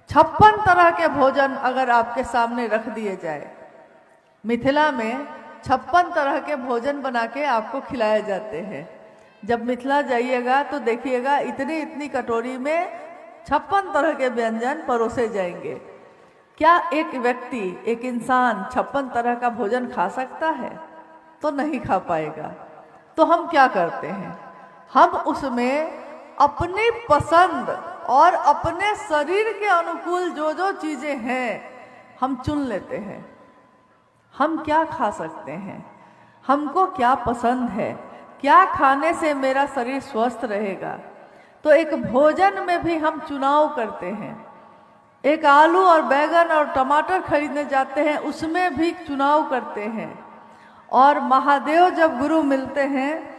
56 तरह के भोजन अगर आपके सामने रख दिए जाए, मिथिला में 56 तरह के भोजन बना के आपको खिलाए जाते हैं। जब मिथिला जाइएगा तो देखिएगा इतनी इतनी कटोरी में 56 तरह के व्यंजन परोसे जाएंगे। क्या एक व्यक्ति, एक इंसान 56 तरह का भोजन खा सकता है? तो नहीं खा पाएगा। तो हम क्या करते हैं, हम उसमें अपनी पसंद और अपने शरीर के अनुकूल जो जो चीजें हैं हम चुन लेते हैं। हम क्या खा सकते हैं, हमको क्या पसंद है, क्या खाने से मेरा शरीर स्वस्थ रहेगा। तो एक भोजन में भी हम चुनाव करते हैं। एक आलू और बैगन और टमाटर खरीदने जाते हैं, उसमें भी चुनाव करते हैं। और महादेव जब गुरु मिलते हैं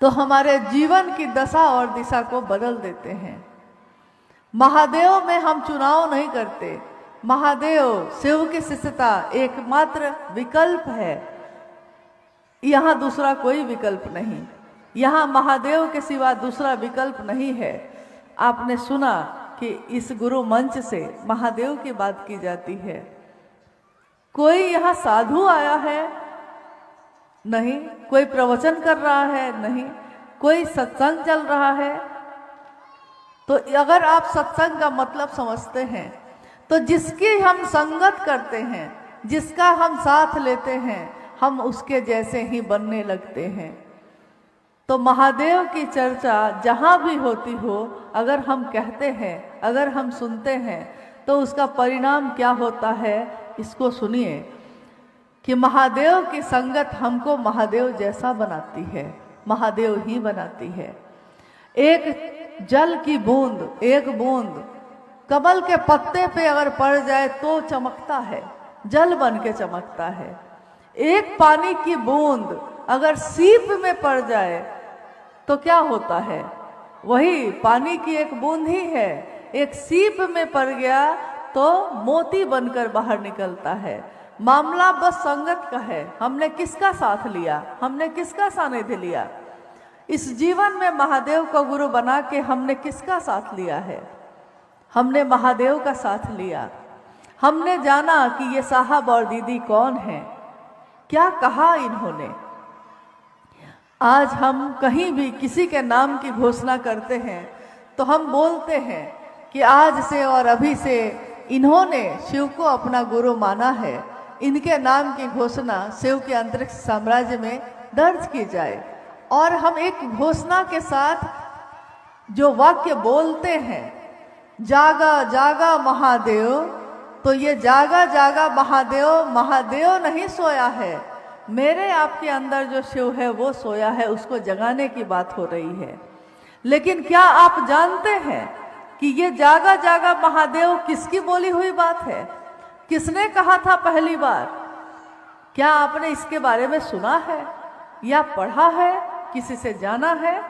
तो हमारे जीवन की दशा और दिशा को बदल देते हैं। महादेव में हम चुनाव नहीं करते। महादेव, शिव की शिष्यता एकमात्र विकल्प है, यहाँ दूसरा कोई विकल्प नहीं। यहाँ महादेव के सिवा दूसरा विकल्प नहीं है। आपने सुना कि इस गुरु मंच से महादेव की बात की जाती है। कोई यहाँ साधु आया है? नहीं। कोई प्रवचन कर रहा है? नहीं। कोई सत्संग चल रहा है? तो अगर आप सत्संग का मतलब समझते हैं तो जिसकी हम संगत करते हैं, जिसका हम साथ लेते हैं, हम उसके जैसे ही बनने लगते हैं। तो महादेव की चर्चा जहाँ भी होती हो, अगर हम कहते हैं, अगर हम सुनते हैं, तो उसका परिणाम क्या होता है इसको सुनिए कि महादेव की संगत हमको महादेव जैसा बनाती है, महादेव ही बनाती है। एक जल की बूंद, एक बूंद कमल के पत्ते पे अगर पड़ जाए तो चमकता है, जल बन के चमकता है। एक पानी की बूंद अगर सीप में पड़ जाए तो क्या होता है? वही पानी की एक बूंद ही है। एक सीप में पड़ गया तो मोती बनकर बाहर निकलता है। मामला बस संगत का है। हमने किसका साथ लिया, हमने किसका सानिध्य लिया। इस जीवन में महादेव को गुरु बना के हमने किसका साथ लिया है? हमने महादेव का साथ लिया। हमने जाना कि ये साहब और दीदी कौन हैं, क्या कहा इन्होंने। आज हम कहीं भी किसी के नाम की घोषणा करते हैं तो हम बोलते हैं कि आज से और अभी से इन्होंने शिव को अपना गुरु माना है। इनके नाम की घोषणा शिव के अंतरिक्ष साम्राज्य में दर्ज की जाए। और हम एक घोषणा के साथ जो वाक्य बोलते हैं, जागा जागा महादेव, तो ये जागा जागा महादेव, महादेव नहीं सोया है, मेरे आपके अंदर जो शिव है वो सोया है, उसको जगाने की बात हो रही है। लेकिन क्या आप जानते हैं कि ये जागा जागा महादेव किसकी बोली हुई बात है, किसने कहा था पहली बार? क्या आपने इसके बारे में सुना है या पढ़ा है, किसी से जाना है?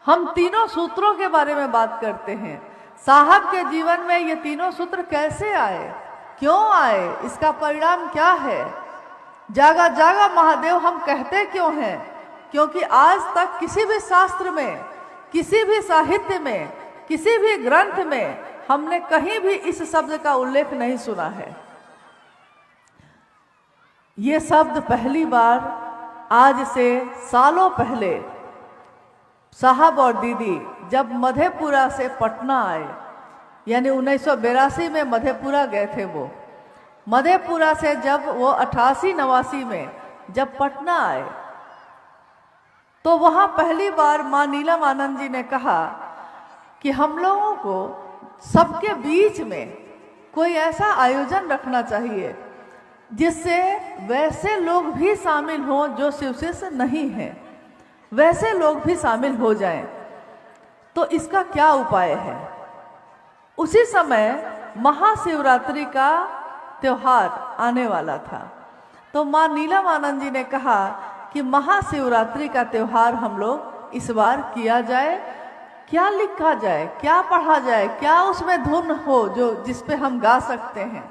हम तीनों सूत्रों के बारे में बात करते हैं। साहब के जीवन में ये तीनों सूत्र कैसे आए, क्यों आए, इसका परिणाम क्या है? जागा जागा महादेव हम कहते क्यों हैं? क्योंकि आज तक किसी भी शास्त्र में, किसी भी साहित्य में, किसी भी ग्रंथ में हमने कहीं भी इस शब्द का उल्लेख नहीं सुना है। ये शब्द पहली बार आज से सालों पहले साहब और दीदी जब मधेपुरा से पटना आए, यानी 1982 में मधेपुरा गए थे वो। मधेपुरा से जब वो 88-89 में जब पटना आए तो वहाँ पहली बार माँ नीलम आनंद जी ने कहा कि हम लोगों को सबके बीच में कोई ऐसा आयोजन रखना चाहिए जिससे वैसे लोग भी शामिल हों जो शिवशिष्य नहीं हैं, वैसे लोग भी शामिल हो जाएं। तो इसका क्या उपाय है? उसी समय महाशिवरात्रि का त्योहार आने वाला था। तो माँ नीलम आनंद जी ने कहा कि महाशिवरात्रि का त्योहार हम लोग इस बार किया जाए। क्या लिखा जाए, क्या पढ़ा जाए, क्या उसमें धुन हो जो जिस पे हम गा सकते हैं?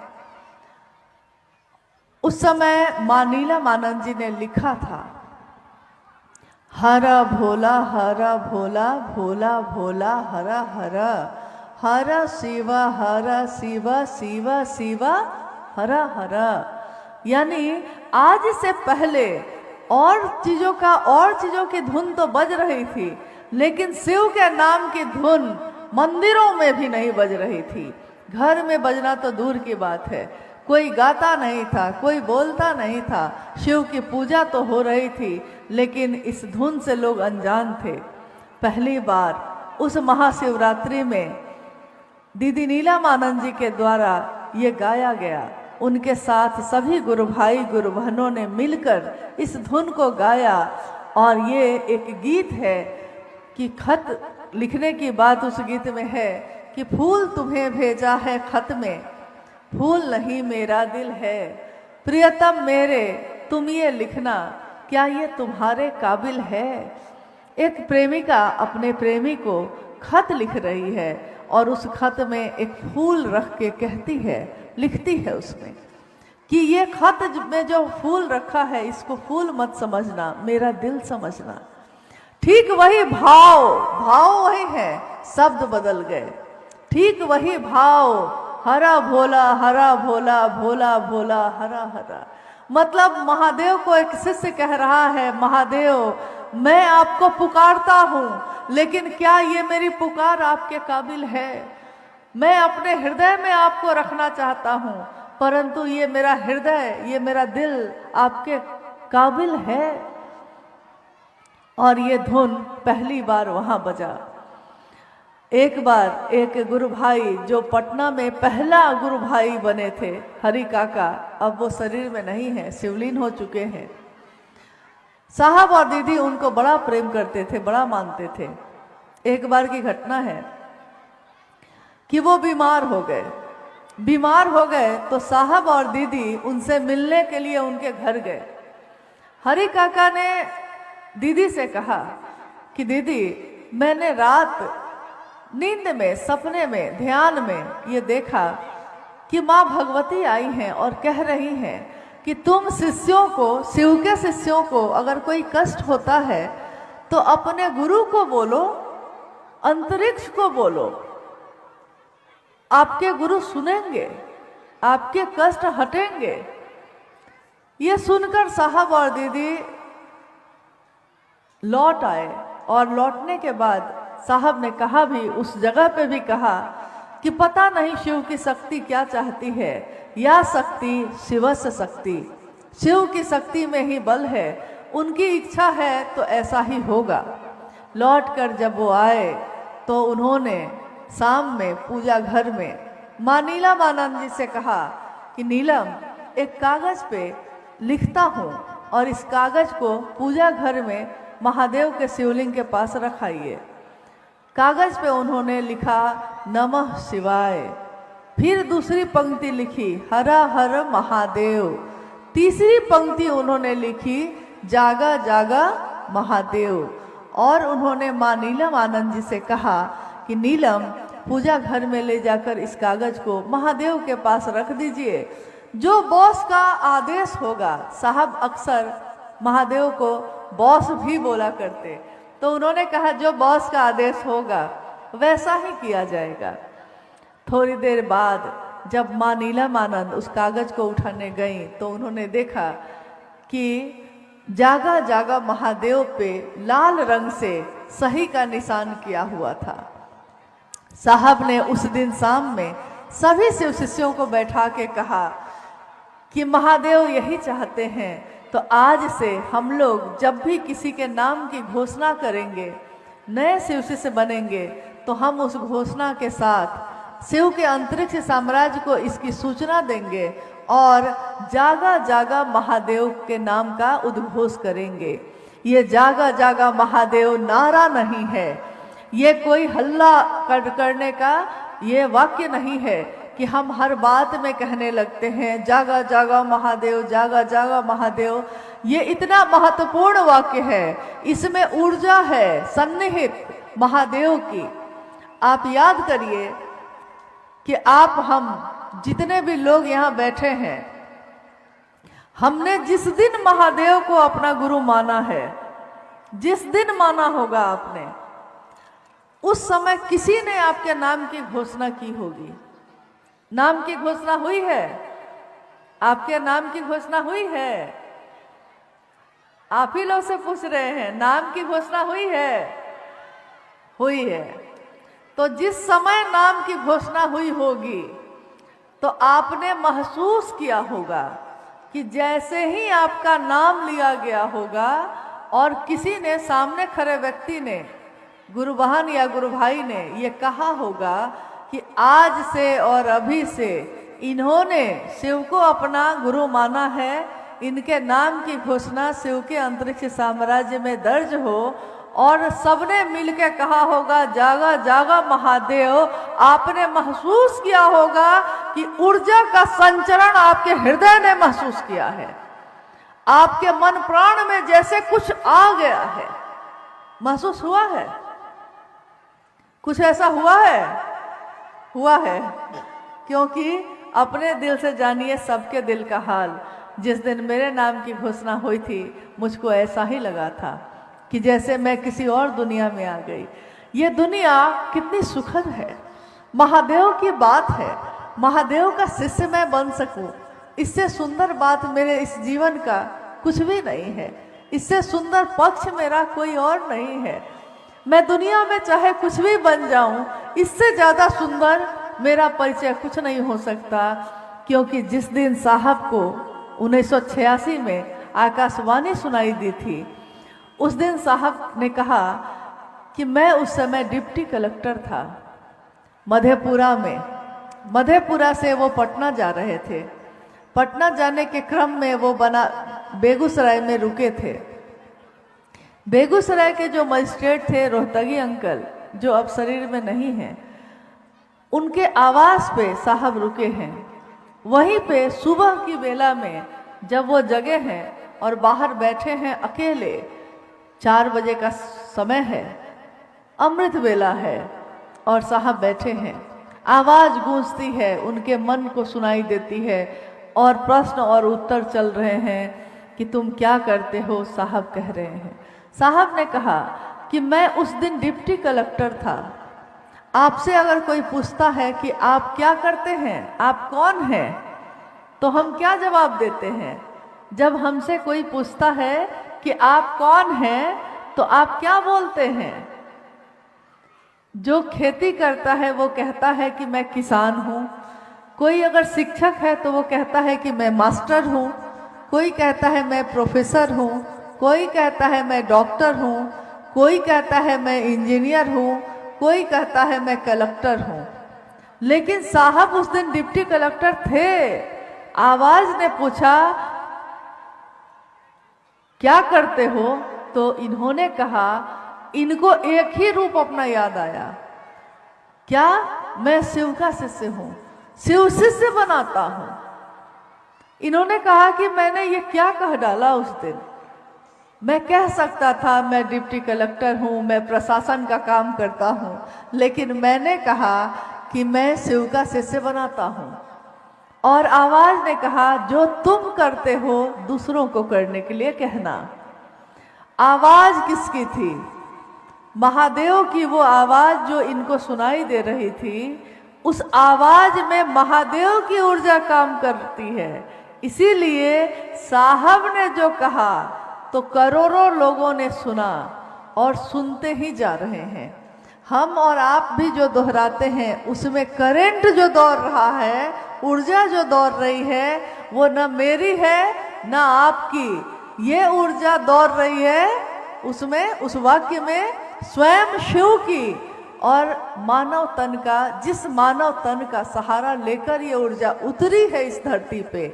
उस समय माँ नीलम आनंद जी ने लिखा था, हरा भोला भोला भोला हरा हरा, हरा शिवा शिवा शिवा हरा हरा। यानी आज से पहले और चीजों की धुन तो बज रही थी, लेकिन शिव के नाम की धुन मंदिरों में भी नहीं बज रही थी। घर में बजना तो दूर की बात है, कोई गाता नहीं था, कोई बोलता नहीं था। शिव की पूजा तो हो रही थी, लेकिन इस धुन से लोग अनजान थे। पहली बार उस महाशिवरात्रि में दीदी नीलम आनंद जी के द्वारा ये गाया गया। उनके साथ सभी गुरु भाई गुरु बहनों ने मिलकर इस धुन को गाया। और ये एक गीत है कि खत लिखने की बात उस गीत में है कि फूल तुम्हें भेजा है खत में, फूल नहीं मेरा दिल है, प्रियतम मेरे तुम ये लिखना, क्या ये तुम्हारे काबिल है? एक प्रेमिका अपने प्रेमी को खत लिख रही है और उस खत में एक फूल रख के कहती है, लिखती है उसमें कि ये खत में जो फूल रखा है इसको फूल मत समझना, मेरा दिल समझना। ठीक वही भाव वही है, शब्द बदल गए। ठीक वही भाव, हरा भोला भोला भोला हरा हरा। मतलब महादेव को एक शिष्य कह रहा है, महादेव मैं आपको पुकारता हूँ, लेकिन क्या ये मेरी पुकार आपके काबिल है? मैं अपने हृदय में आपको रखना चाहता हूँ, परंतु ये मेरा हृदय, ये मेरा दिल आपके काबिल है? और ये धुन पहली बार वहाँ बजा। एक बार एक गुरु भाई जो पटना में पहला गुरु भाई बने थे, हरि काका, अब वो शरीर में नहीं है, शिवलीन हो चुके हैं। साहब और दीदी उनको बड़ा प्रेम करते थे, बड़ा मानते थे। एक बार की घटना है कि वो बीमार हो गए तो साहब और दीदी उनसे मिलने के लिए उनके घर गए। हरि काका ने दीदी से कहा कि दीदी मैंने रात नींद में, सपने में, ध्यान में ये देखा कि माँ भगवती आई हैं और कह रही हैं कि तुम शिष्यों को, शिव के शिष्यों को अगर कोई कष्ट होता है तो अपने गुरु को बोलो, अंतरिक्ष को बोलो, आपके गुरु सुनेंगे, आपके कष्ट हटेंगे। ये सुनकर साहब और दीदी लौट आए और लौटने के बाद साहब ने कहा भी, उस जगह पे भी कहा कि पता नहीं शिव की शक्ति क्या चाहती है, या शक्ति शिवस्य शक्ति, शिव की शक्ति में ही बल है, उनकी इच्छा है तो ऐसा ही होगा। लौटकर जब वो आए तो उन्होंने शाम में पूजा घर में माँ नीलम आनंद जी से कहा कि नीलम एक कागज पे लिखता हूँ और इस कागज को पूजा घर में महादेव के शिवलिंग के पास रखाइए। कागज पे उन्होंने लिखा नमः शिवाय, फिर दूसरी पंक्ति लिखी हर हर महादेव, तीसरी पंक्ति उन्होंने लिखी जागा जागा महादेव। और उन्होंने माँ नीलम आनंद जी से कहा कि नीलम, पूजा घर में ले जाकर इस कागज को महादेव के पास रख दीजिए, जो बॉस का आदेश होगा। साहब अक्सर महादेव को बॉस भी बोला करते, तो उन्होंने कहा जो बॉस का आदेश होगा वैसा ही किया जाएगा। थोड़ी देर बाद जब माँ नीलम आनंद उस कागज को उठाने गई तो उन्होंने देखा कि जागा जागा महादेव पे लाल रंग से सही का निशान किया हुआ था। साहब ने उस दिन शाम में सभी शिव शिष्यों को बैठा के कहा कि महादेव यही चाहते हैं, तो आज से हम लोग जब भी किसी के नाम की घोषणा करेंगे, नए शिव शिष्य बनेंगे, तो हम उस घोषणा के साथ शिव के अंतरिक्ष साम्राज्य को इसकी सूचना देंगे और जागा जागा महादेव के नाम का उद्घोष करेंगे। ये जागा जागा महादेव नारा नहीं है, ये कोई हल्ला करने का ये वाक्य नहीं है कि हम हर बात में कहने लगते हैं जागा जागा महादेव, जागा जागा महादेव। ये इतना महत्वपूर्ण वाक्य है, इसमें ऊर्जा है सन्निहित महादेव की। आप याद करिए कि आप हम जितने भी लोग यहाँ बैठे हैं, हमने जिस दिन महादेव को अपना गुरु माना है, जिस दिन माना होगा आपने, उस समय किसी ने आपके नाम की घोषणा की होगी। नाम की घोषणा हुई है? आपके नाम की घोषणा हुई है? आप ही लोग से पूछ रहे हैं, नाम की घोषणा हुई है? हुई है। तो जिस समय नाम की घोषणा हुई होगी तो आपने महसूस किया होगा कि जैसे ही आपका नाम लिया गया होगा और किसी ने, सामने खड़े व्यक्ति ने, गुरु बहन या गुरु भाई ने ये कहा होगा कि आज से और अभी से इन्होंने शिव को अपना गुरु माना है, इनके नाम की घोषणा शिव के अंतरिक्ष साम्राज्य में दर्ज हो, और सबने मिलकर कहा होगा जागा जागा महादेव। आपने महसूस किया होगा कि ऊर्जा का संचरण आपके हृदय ने महसूस किया है, आपके मन प्राण में जैसे कुछ आ गया है। महसूस हुआ है? कुछ ऐसा हुआ है? हुआ है, क्योंकि अपने दिल से जानिए सबके दिल का हाल। जिस दिन मेरे नाम की घोषणा हुई थी, मुझको ऐसा ही लगा था कि जैसे मैं किसी और दुनिया में आ गई। ये दुनिया कितनी सुखद है, महादेव की बात है, महादेव का शिष्य मैं बन सकूं, इससे सुंदर बात मेरे इस जीवन का कुछ भी नहीं है। इससे सुंदर पक्ष मेरा कोई और नहीं है। मैं दुनिया में चाहे कुछ भी बन जाऊं, इससे ज़्यादा सुंदर मेरा परिचय कुछ नहीं हो सकता। क्योंकि जिस दिन साहब को 1986 में आकाशवाणी सुनाई दी थी, उस दिन साहब ने कहा कि मैं उस समय डिप्टी कलेक्टर था मधेपुरा में। मधेपुरा से वो पटना जा रहे थे। पटना जाने के क्रम में वो बेगूसराय में रुके थे। बेगूसराय के जो मजिस्ट्रेट थे, रोहतगी अंकल, जो अब शरीर में नहीं हैं, उनके आवास पे साहब रुके हैं। वहीं पे सुबह की बेला में जब वो जगे हैं और बाहर बैठे हैं अकेले, 4 बजे का समय है, अमृत बेला है, और साहब बैठे हैं। आवाज गूंजती है, उनके मन को सुनाई देती है, और प्रश्न और उत्तर चल रहे हैं कि तुम क्या करते हो, साहब कह रहे हैं। साहब ने कहा कि मैं उस दिन डिप्टी कलेक्टर था। आपसे अगर कोई पूछता है कि आप क्या करते हैं, आप कौन हैं, तो हम क्या जवाब देते हैं? जब हमसे कोई पूछता है कि आप कौन हैं, तो आप क्या बोलते हैं? जो खेती करता है वो कहता है कि मैं किसान हूँ। कोई अगर शिक्षक है तो वो कहता है कि मैं मास्टर हूँ। कोई कहता है मैं प्रोफेसर हूँ। कोई कहता है मैं डॉक्टर हूँ। कोई कहता है मैं इंजीनियर हूँ। कोई कहता है मैं कलेक्टर हूँ। लेकिन साहब उस दिन डिप्टी कलेक्टर थे। आवाज ने पूछा क्या करते हो, तो इन्होंने कहा इनको एक ही रूप अपना याद आया, क्या मैं शिव का शिष्य हूं, शिव शिष्य बनाता हूं। इन्होंने कहा कि मैंने ये क्या कह डाला उस दिन। मैं कह सकता था मैं डिप्टी कलेक्टर हूं, मैं प्रशासन का काम करता हूं, लेकिन मैंने कहा कि मैं शिव का शिष्य बनाता हूं। और आवाज ने कहा जो तुम करते हो दूसरों को करने के लिए कहना। आवाज किसकी थी? महादेव की वो आवाज जो इनको सुनाई दे रही थी। उस आवाज में महादेव की ऊर्जा काम करती है। इसीलिए साहब ने जो कहा तो करोड़ों लोगों ने सुना और सुनते ही जा रहे हैं। हम और आप भी जो दोहराते हैं उसमें करंट जो दौड़ रहा है, ऊर्जा जो दौड़ रही है, वो न मेरी है न आपकी। ये ऊर्जा दौड़ रही है उसमें, उस वाक्य में स्वयं शिव की और मानव तन का, जिस मानव तन का सहारा लेकर ये ऊर्जा उतरी है इस धरती पे,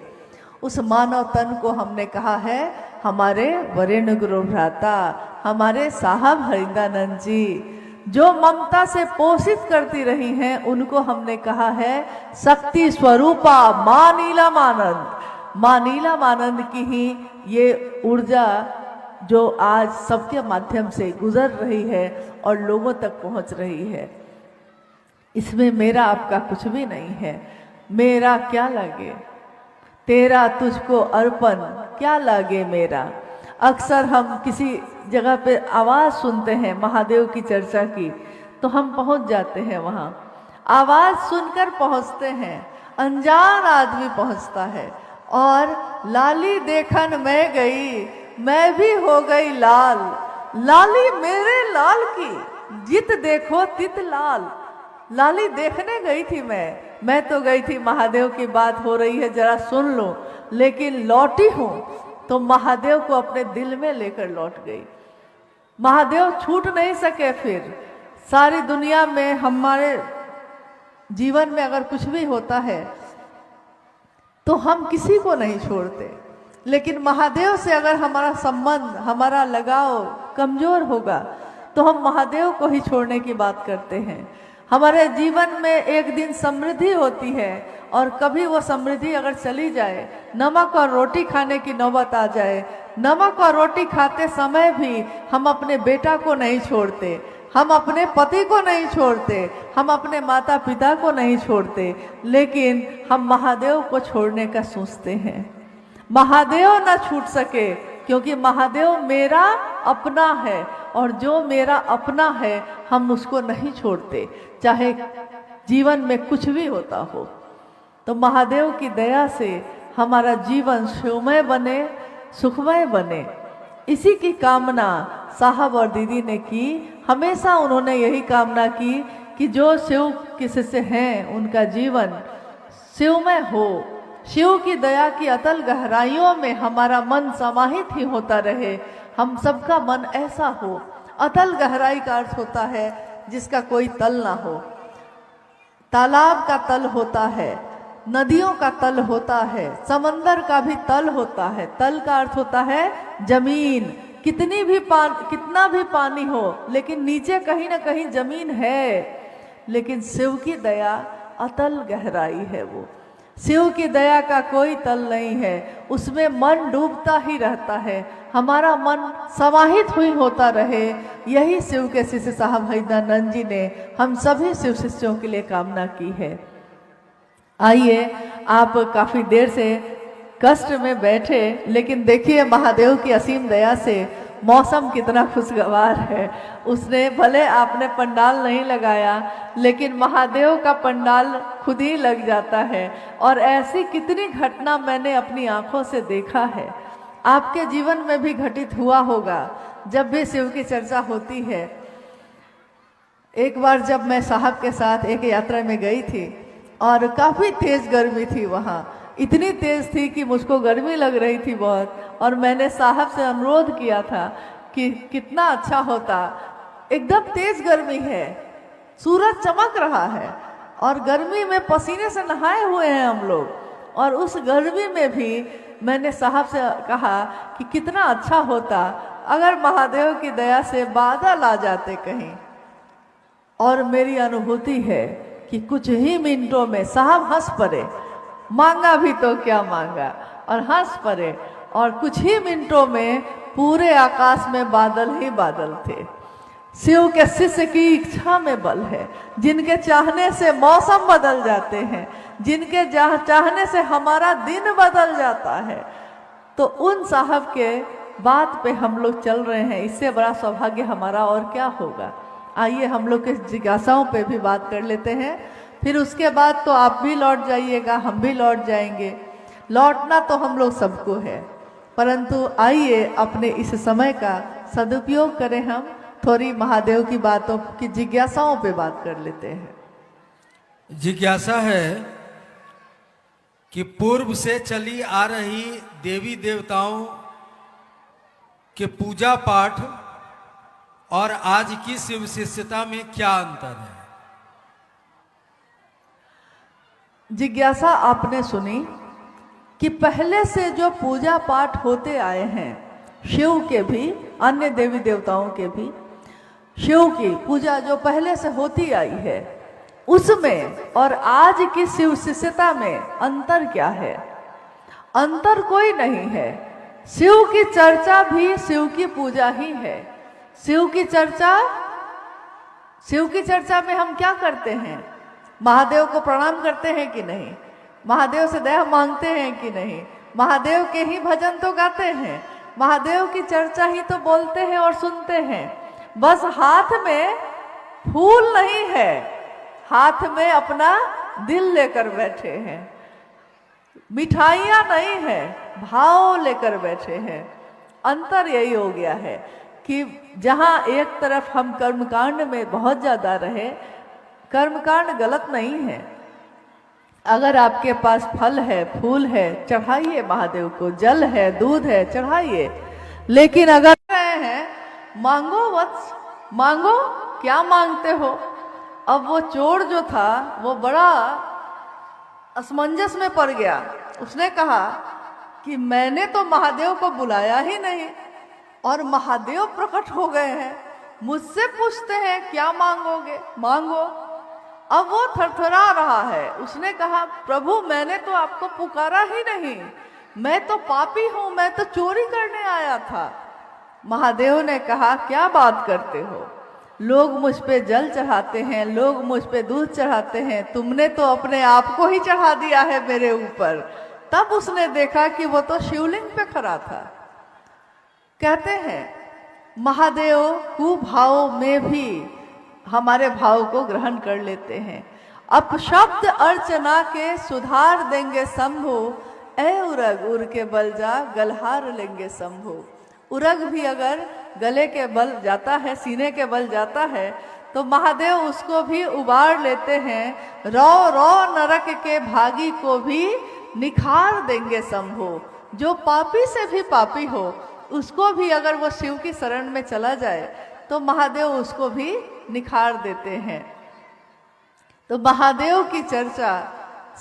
उस मानव तन को हमने कहा है हमारे वरेण्य गुरु भ्राता, हमारे साहब हरिंदानंद जी जो ममता से पोषित करती रही हैं, उनको हमने कहा है शक्ति स्वरूपा मां नीलमानंद। मां नीलमानंद की ही ये ऊर्जा जो आज सबके माध्यम से गुजर रही है और लोगों तक पहुंच रही है। इसमें मेरा आपका कुछ भी नहीं है। मेरा क्या लगे तेरा तुझको अर्पण, क्या लागे मेरा। अक्सर हम किसी जगह पे आवाज सुनते हैं महादेव की चर्चा की, तो हम पहुंच जाते हैं वहां, आवाज सुनकर पहुंचते हैं। अनजान आदमी पहुंचता है और लाली देखन मैं गई, मैं भी हो गई लाल। लाली मेरे लाल की, जित देखो तित लाल। लाली देखने गई थी मैं तो गई थी, महादेव की बात हो रही है जरा सुन लो, लेकिन लौटी हूं तो महादेव को अपने दिल में लेकर लौट गई। महादेव छूट नहीं सके। फिर सारी दुनिया में हमारे जीवन में अगर कुछ भी होता है तो हम किसी को नहीं छोड़ते, लेकिन महादेव से अगर हमारा संबंध, हमारा लगाव कमजोर होगा तो हम महादेव को ही छोड़ने की बात करते हैं। हमारे जीवन में एक दिन समृद्धि होती है और कभी वो समृद्धि अगर चली जाए, नमक और रोटी खाने की नौबत आ जाए, नमक और रोटी खाते समय भी हम अपने बेटा को नहीं छोड़ते, हम अपने पति को नहीं छोड़ते, हम अपने माता पिता को नहीं छोड़ते, लेकिन हम महादेव को छोड़ने का सोचते हैं। महादेव ना छूट सके, क्योंकि महादेव मेरा अपना है और जो मेरा अपना है हम उसको नहीं छोड़ते, चाहे जीवन में कुछ भी होता हो। तो महादेव की दया से हमारा जीवन शिवमय बने, सुखमय बने, इसी की कामना साहब और दीदी ने की। हमेशा उन्होंने यही कामना की कि जो शिव के शिष्य हैं उनका जीवन शिवमय हो, शिव की दया की अतल गहराइयों में हमारा मन समाहित ही होता रहे। हम सबका मन ऐसा हो। अतल गहराई का अर्थ होता है जिसका कोई तल ना हो। तालाब का तल होता है, नदियों का तल होता है, समंदर का भी तल होता है। तल का अर्थ होता है जमीन। कितना भी पानी हो, लेकिन नीचे कहीं ना कहीं जमीन है। लेकिन शिव की दया अतल गहराई है। वो शिव की दया का कोई तल नहीं है, उसमें मन डूबता ही रहता है, हमारा मन समाहित हुई होता रहे। यही शिव के शिष्य साहब हरिंदानंद जी ने हम सभी शिव शिष्यों के लिए कामना की है। आइए, आप काफी देर से कष्ट में बैठे, लेकिन देखिए महादेव की असीम दया से मौसम कितना खुशगवार है। उसने भले आपने पंडाल नहीं लगाया, लेकिन महादेव का पंडाल खुद ही लग जाता है। और ऐसी कितनी घटना मैंने अपनी आंखों से देखा है। आपके जीवन में भी घटित हुआ होगा जब भी शिव की चर्चा होती है। एक बार जब मैं साहब के साथ एक यात्रा में गई थी और काफ़ी तेज गर्मी थी वहाँ, इतनी तेज थी कि मुझको गर्मी लग रही थी बहुत। और मैंने साहब से अनुरोध किया था कि कितना अच्छा होता, एकदम तेज गर्मी है, सूरज चमक रहा है और गर्मी में पसीने से नहाए हुए हैं हम लोग, और उस गर्मी में भी मैंने साहब से कहा कि कितना अच्छा होता अगर महादेव की दया से बादल आ जाते कहीं, और मेरी अनुभूति है कि कुछ ही मिनटों में साहब हंस पड़े, मांगा भी तो क्या मांगा, और हंस पड़े, और कुछ ही मिनटों में पूरे आकाश में बादल ही बादल थे। शिव के शिष्य की इच्छा में बल है, जिनके चाहने से मौसम बदल जाते हैं, जिनके चाहने से हमारा दिन बदल जाता है। तो उन साहब के बात पे हम लोग चल रहे हैं, इससे बड़ा सौभाग्य हमारा और क्या होगा। आइए हम लोग के जिज्ञासाओं पे भी बात कर लेते हैं, फिर उसके बाद तो आप भी लौट जाइएगा, हम भी लौट जाएंगे। लौटना तो हम लोग सबको है, परंतु आइए अपने इस समय का सदुपयोग करें, हम थोड़ी महादेव की बातों की जिज्ञासाओं पे बात कर लेते हैं। जिज्ञासा है कि पूर्व से चली आ रही देवी देवताओं के पूजा पाठ और आज की शिव शिष्यता में क्या अंतर है। जिज्ञासा आपने सुनी कि पहले से जो पूजा पाठ होते आए हैं, शिव के भी, अन्य देवी देवताओं के भी, शिव की पूजा जो पहले से होती आई है, उसमें और आज की शिव शिष्यता में अंतर क्या है। अंतर कोई नहीं है। शिव की चर्चा भी शिव की पूजा ही है। शिव की चर्चा में हम क्या करते हैं? महादेव को प्रणाम करते हैं कि नहीं? महादेव से दया मांगते हैं कि नहीं? महादेव के ही भजन तो गाते हैं, महादेव की चर्चा ही तो बोलते हैं और सुनते हैं। बस हाथ में फूल नहीं है, हाथ में अपना दिल लेकर बैठे हैं। मिठाइयाँ नहीं है, भाव लेकर बैठे हैं। अंतर यही हो गया है कि जहाँ एक तरफ हम कर्मकांड में बहुत ज़्यादा रहे, कर्मकांड गलत नहीं है। अगर आपके पास फल है, फूल है, चढ़ाइए महादेव को, जल है, दूध है, चढ़ाइए। लेकिन अगर रहे हैं मांगो वत्स, मांगो, क्या मांगते हो? अब वो चोर जो था वो बड़ा असमंजस में पड़ गया। उसने कहा कि मैंने तो महादेव को बुलाया ही नहीं और महादेव प्रकट हो गए हैं, मुझसे पूछते हैं क्या मांगोगे, मांगो। अब वो थरथरा रहा है। उसने कहा प्रभु मैंने तो आपको पुकारा ही नहीं, मैं तो पापी हूं, मैं तो चोरी करने आया था। महादेव ने कहा क्या बात करते हो, लोग मुझ पे जल चढ़ाते हैं, लोग मुझ पे दूध चढ़ाते हैं, तुमने तो अपने आप को ही चढ़ा दिया है मेरे ऊपर। तब उसने देखा कि वो तो शिवलिंग पे खड़ा था। कहते हैं महादेव कुभाव में भी हमारे भाव को ग्रहण कर लेते हैं। अब शब्द अर्चना के सुधार देंगे शंभु, ए उरग उर के बल जा गलहार लेंगे शंभु। उरग भी अगर गले के बल जाता है, सीने के बल जाता है, तो महादेव उसको भी उबार लेते हैं। रौ रौ नरक के भागी को भी निखार देंगे शंभु। जो पापी से भी पापी हो, उसको भी अगर वो शिव की शरण में चला जाए तो महादेव उसको भी निखार देते हैं। तो महादेव की चर्चा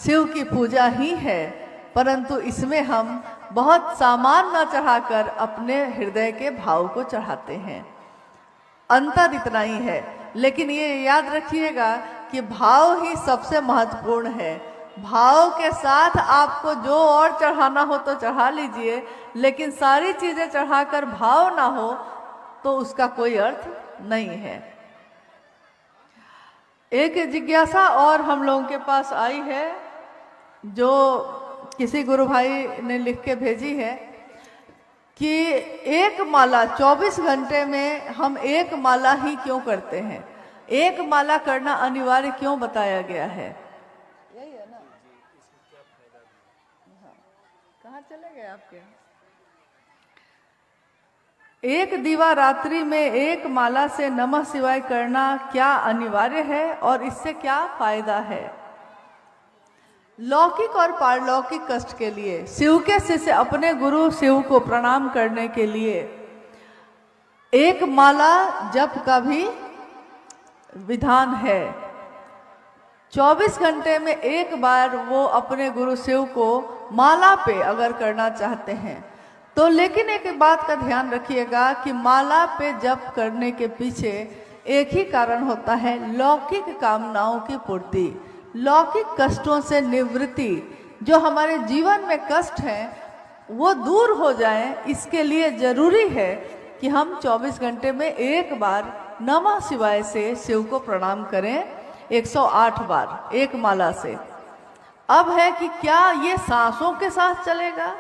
शिव की पूजा ही है, परंतु इसमें हम बहुत सामान न चढ़ाकर अपने हृदय के भाव को चढ़ाते हैं। अंतर इतना ही है। लेकिन ये याद रखिएगा कि भाव ही सबसे महत्वपूर्ण है। भाव के साथ आपको जो और चढ़ाना हो तो चढ़ा लीजिए, लेकिन सारी चीजें चढ़ाकर भाव ना हो तो उसका कोई अर्थ नहीं है। एक जिज्ञासा और हम लोगों के पास आई है, जो किसी गुरु भाई ने लिख के भेजी है कि एक माला 24 घंटे में हम एक माला ही क्यों करते हैं, एक माला करना अनिवार्य क्यों बताया गया है। यही है ना? कहाँ चले गए आपके? एक दीवा रात्रि में एक माला से नमः शिवाय करना क्या अनिवार्य है और इससे क्या फायदा है। लौकिक और पारलौकिक कष्ट के लिए शिव के शिष्य अपने गुरु शिव को प्रणाम करने के लिए एक माला जप का भी विधान है। 24 घंटे में एक बार वो अपने गुरु शिव को माला पे अगर करना चाहते हैं तो लेकिन एक बात का ध्यान रखिएगा कि माला पे जप करने के पीछे एक ही कारण होता है, लौकिक कामनाओं की पूर्ति, लौकिक कष्टों से निवृत्ति। जो हमारे जीवन में कष्ट हैं वो दूर हो जाए, इसके लिए जरूरी है कि हम 24 घंटे में एक बार नमः शिवाय से शिव को प्रणाम करें 108 बार एक माला से। अब है कि क्या ये सांसों के साथ चलेगा?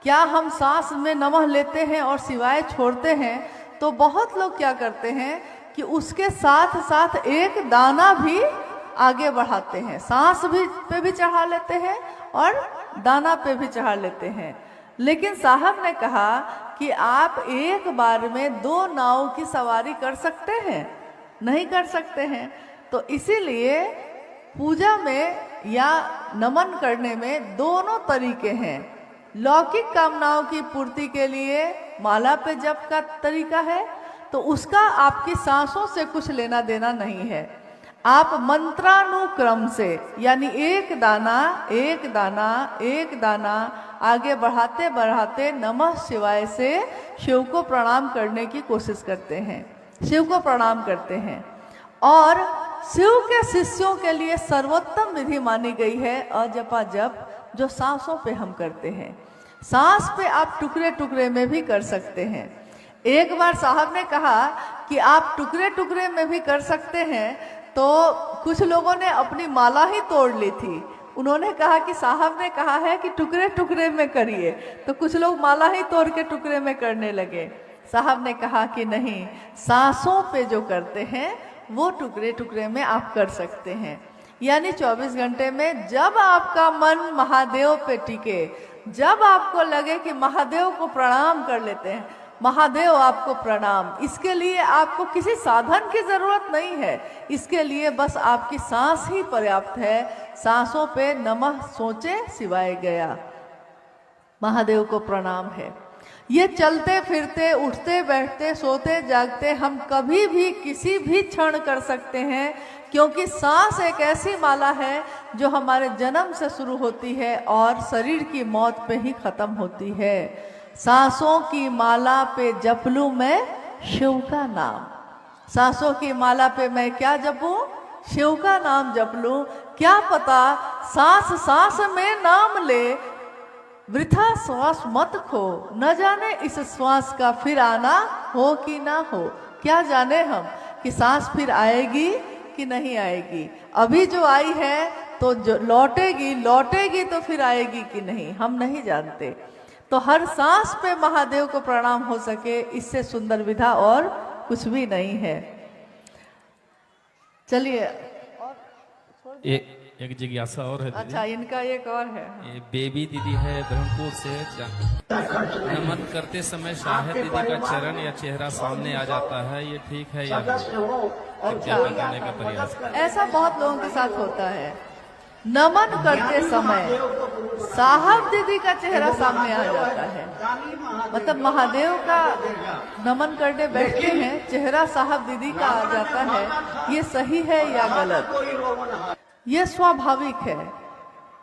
क्या हम सांस में नमः लेते हैं और शिवाय छोड़ते हैं? तो बहुत लोग क्या करते हैं कि उसके साथ साथ एक दाना भी आगे बढ़ाते हैं, सांस भी पे भी चढ़ा लेते हैं और दाना पे भी चढ़ा लेते हैं। लेकिन साहब ने कहा कि आप एक बार में 2 नाव की सवारी कर सकते हैं? नहीं कर सकते हैं। तो इसीलिए पूजा में या नमन करने में दोनों तरीके हैं। लौकिक कामनाओं की पूर्ति के लिए माला पे जप का तरीका है, तो उसका आपकी सांसों से कुछ लेना देना नहीं है। आप मंत्रानुक्रम से, यानी एक दाना एक दाना एक दाना आगे बढ़ाते बढ़ाते नमः शिवाय से शिव को प्रणाम करने की कोशिश करते हैं, शिव को प्रणाम करते हैं। और शिव के शिष्यों के लिए सर्वोत्तम विधि मानी गई है अजपा जप, जो सांसों पे हम करते हैं। सांस पे आप टुकड़े टुकड़े में भी कर सकते हैं। एक बार साहब ने कहा कि आप टुकड़े टुकड़े में भी कर सकते हैं, तो कुछ लोगों ने अपनी माला ही तोड़ ली थी। उन्होंने कहा कि साहब ने कहा है कि टुकड़े टुकड़े में करिए, तो कुछ लोग माला ही तोड़ के टुकड़े में करने लगे। साहब ने कहा कि नहीं, सांसों पे जो करते हैं वो टुकड़े टुकड़े में आप कर सकते हैं। यानी 24 घंटे में जब आपका मन महादेव पे टिके, जब आपको लगे कि महादेव को प्रणाम कर लेते हैं, महादेव आपको प्रणाम, इसके लिए आपको किसी साधन की जरूरत नहीं है। इसके लिए बस आपकी सांस ही पर्याप्त है। सांसों पे नमः सोचे शिवाय गया, महादेव को प्रणाम है। ये चलते फिरते उठते बैठते सोते जागते हम कभी भी किसी भी क्षण कर सकते हैं, क्योंकि सांस एक ऐसी माला है जो हमारे जन्म से शुरू होती है और शरीर की मौत पे ही खत्म होती है। सांसों की माला पे जप लूं मैं शिव का नाम। सांसों की माला पे मैं क्या जपूं? शिव का नाम जप लूं। क्या पता सांस सांस में नाम ले, वृथा श्वास मत खो, न जाने इस श्वास का फिर आना हो कि ना हो। क्या जाने हम कि सांस फिर आएगी कि नहीं आएगी। अभी जो आई है तो जो लौटेगी लौटेगी, तो फिर आएगी कि नहीं हम नहीं जानते। तो हर सांस पे महादेव को प्रणाम हो सके, इससे सुंदर विधा और कुछ भी नहीं है। चलिए एक जिज्ञासा और है दीदी। अच्छा, इनका एक और है। ये बेबी दीदी है ब्रह्मपुर से, नमन करते समय शायद दीदी का चरण या चेहरा सामने आ जाता है, ये ठीक है या नहीं? कृपया बताने का प्रयास करें। ऐसा बहुत लोगों के साथ होता है। नमन करते समय साहब दीदी का चेहरा सामने आ जाता है, मतलब महादेव का नमन करने बैठते हैं, चेहरा साहब दीदी का आ जाता है। ये सही है या गलत? ये स्वाभाविक है,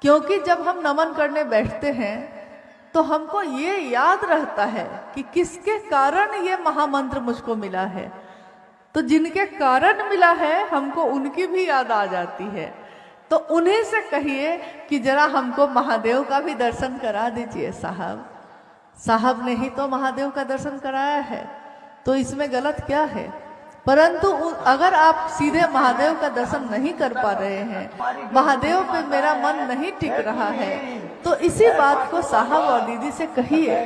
क्योंकि जब हम नमन करने बैठते हैं तो हमको ये याद रहता है कि किसके कारण ये महामंत्र मुझको मिला है। तो जिनके कारण मिला है हमको उनकी भी याद आ जाती है। तो उन्हीं से कहिए कि जरा हमको महादेव का भी दर्शन करा दीजिए साहब। साहब ने ही तो महादेव का दर्शन कराया है, तो इसमें गलत क्या है? परंतु अगर आप सीधे महादेव का दर्शन नहीं कर पा रहे हैं, महादेव पे मेरा मन नहीं टिक रहा है, तो इसी बात को साहब और दीदी से कहिए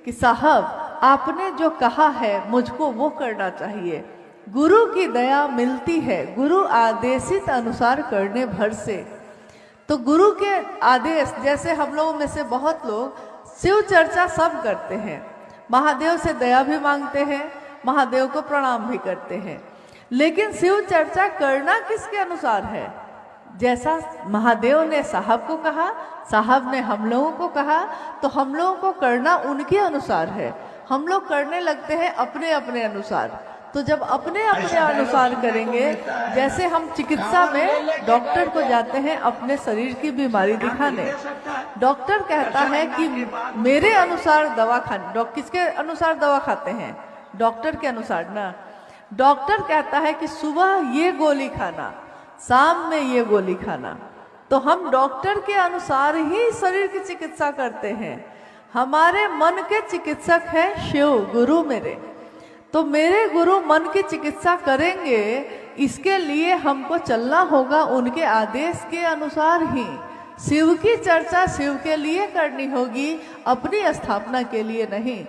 कि साहब आपने जो कहा है मुझको वो करना चाहिए। गुरु की दया मिलती है गुरु आदेशित अनुसार करने भर से। तो गुरु के आदेश, जैसे हम लोगों में से बहुत लोग शिव चर्चा सब करते हैं, महादेव से दया भी मांगते हैं, महादेव को प्रणाम भी करते हैं, लेकिन शिव चर्चा करना किसके अनुसार है? जैसा महादेव ने साहब को कहा, साहब ने हम लोगों को कहा, तो हम लोगों को करना उनके अनुसार है। हम लोग करने लगते हैं अपने अपने अनुसार। तो जब अपने अपने अनुसार करेंगे, जैसे हम चिकित्सा में डॉक्टर को जाते हैं अपने शरीर की बीमारी दिखाने, डॉक्टर कहता है कि मेरे अनुसार दवा खाने, किसके अनुसार दवा खाते हैं? डॉक्टर के अनुसार ना। डॉक्टर कहता है कि सुबह ये गोली खाना, शाम में ये गोली खाना। तो हम डॉक्टर के अनुसार ही शरीर की चिकित्सा करते हैं। हमारे मन के चिकित्सक है शिव गुरु मेरे, तो मेरे गुरु मन की चिकित्सा करेंगे, इसके लिए हमको चलना होगा उनके आदेश के अनुसार ही। शिव की चर्चा शिव के लिए करनी होगी, अपनी स्थापना के लिए नहीं।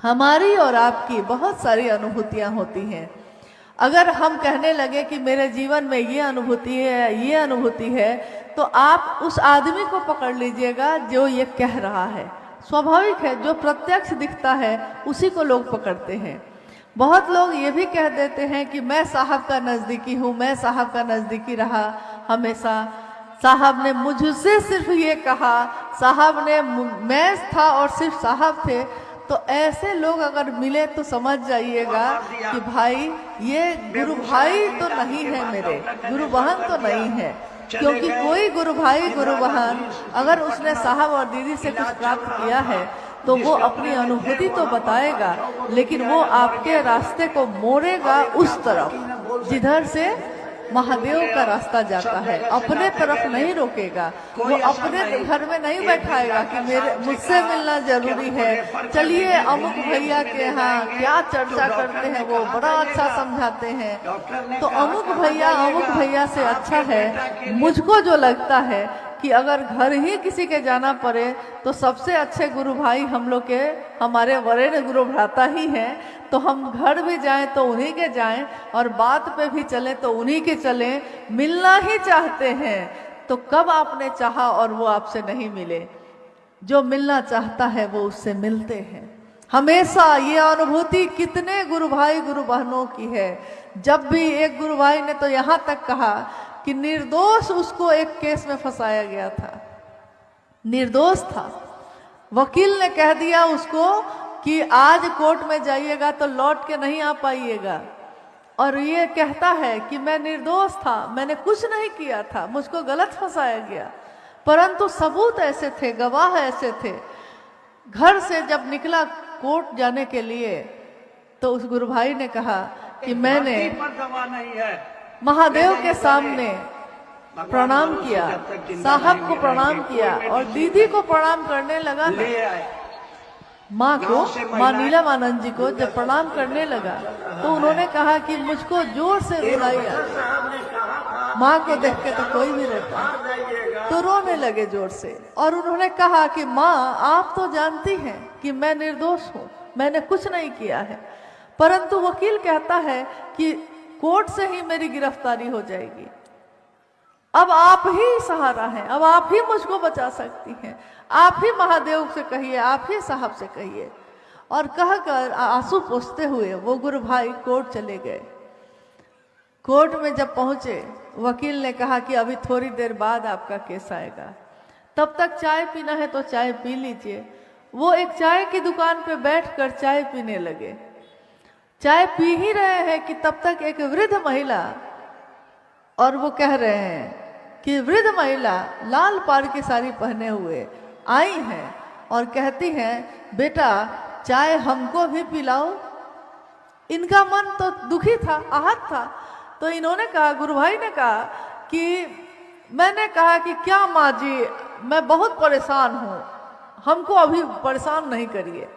हमारी और आपकी बहुत सारी अनुभूतियां होती हैं। अगर हम कहने लगे कि मेरे जीवन में ये अनुभूति है, ये अनुभूति है, तो आप उस आदमी को पकड़ लीजिएगा जो ये कह रहा है। स्वाभाविक है, जो प्रत्यक्ष दिखता है उसी को लोग पकड़ते हैं। बहुत लोग ये भी कह देते हैं कि मैं साहब का नज़दीकी हूँ, मैं साहब का नज़दीकी रहा हमेशा, साहब ने मुझसे सिर्फ ये कहा, साहब ने, मैं था और सिर्फ साहब थे। तो ऐसे लोग अगर मिले तो समझ जाइएगा कि भाई ये गुरु भाई तो नहीं है, मेरे गुरु बहन तो नहीं है। क्योंकि कोई गुरु भाई गुरु बहन अगर उसने साहब और दीदी से कुछ प्राप्त किया है तो वो अपनी अनुभूति तो बताएगा, लेकिन वो आपके रास्ते को मोड़ेगा उस तरफ जिधर से महादेव का रास्ता जाता है। अपने तरफ नहीं रोकेगा, वो अपने घर में नहीं बैठाएगा कि मेरे मुझसे मिलना जरूरी है, चलिए अमुक भैया के यहाँ क्या चर्चा करते हैं, वो बड़ा अच्छा समझाते हैं। तो अमुक भैया से अच्छा है, मुझको जो लगता है कि अगर घर ही किसी के जाना पड़े तो सबसे अच्छे गुरु भाई हम लोग के हमारे वरेण्य गुरु भ्राता ही हैं। तो हम घर भी जाएं तो उन्हीं के जाएं और बात पे भी चले तो उन्हीं के चलें। मिलना ही चाहते हैं तो कब आपने चाहा और वो आपसे नहीं मिले? जो मिलना चाहता है वो उससे मिलते हैं हमेशा। ये अनुभूति कितने गुरु भाई गुरु बहनों की है। जब भी एक गुरु भाई ने तो यहाँ तक कहा कि निर्दोष उसको एक केस में फंसाया गया था, निर्दोष था, वकील ने कह दिया उसको कि आज कोर्ट में जाइएगा तो लौट के नहीं आ पाइएगा, और ये कहता है कि मैं निर्दोष था, मैंने कुछ नहीं किया था, मुझको गलत फंसाया गया। परंतु सबूत ऐसे थे, गवाह ऐसे थे। घर से जब निकला कोर्ट जाने के लिए तो उस गुरु भाई ने कहा कि मैंने महादेव के सामने प्रणाम किया, साहब को प्रणाम किया और दीदी को प्रणाम करने लगा। माँ को, माँ नीलमानंद जी को जब प्रणाम करने लगा तो उन्होंने कहा कि मुझको जोर से रुलाई आती। माँ को देख के तो कोई भी रोता, तो रोने लगे जोर से। और उन्होंने कहा कि माँ आप तो जानती हैं कि मैं निर्दोष हूँ, मैंने कुछ नहीं किया है, परंतु वकील कहता है कि कोर्ट से ही मेरी गिरफ्तारी हो जाएगी। अब आप ही सहारा हैं, अब आप ही मुझको बचा सकती हैं, आप ही महादेव से कहिए, आप ही साहब से कहिए। और कहकर आंसू पोंछते हुए वो गुरु भाई कोर्ट चले गए। कोर्ट में जब पहुंचे वकील ने कहा कि अभी थोड़ी देर बाद आपका केस आएगा, तब तक चाय पीना है तो चाय पी लीजिए। वो एक चाय की दुकान पे बैठकर चाय पीने लगे। चाय पी ही रहे हैं कि तब तक एक वृद्ध महिला, और वो कह रहे हैं कि वृद्ध महिला लाल पाड़ की साड़ी पहने हुए आई हैं और कहती हैं बेटा चाय हमको भी पिलाओ। इनका मन तो दुखी था, आहत था। तो इन्होंने कहा, गुरु भाई ने कहा कि मैंने कहा कि क्या माँ जी मैं बहुत परेशान हूँ, हमको अभी परेशान नहीं करिए।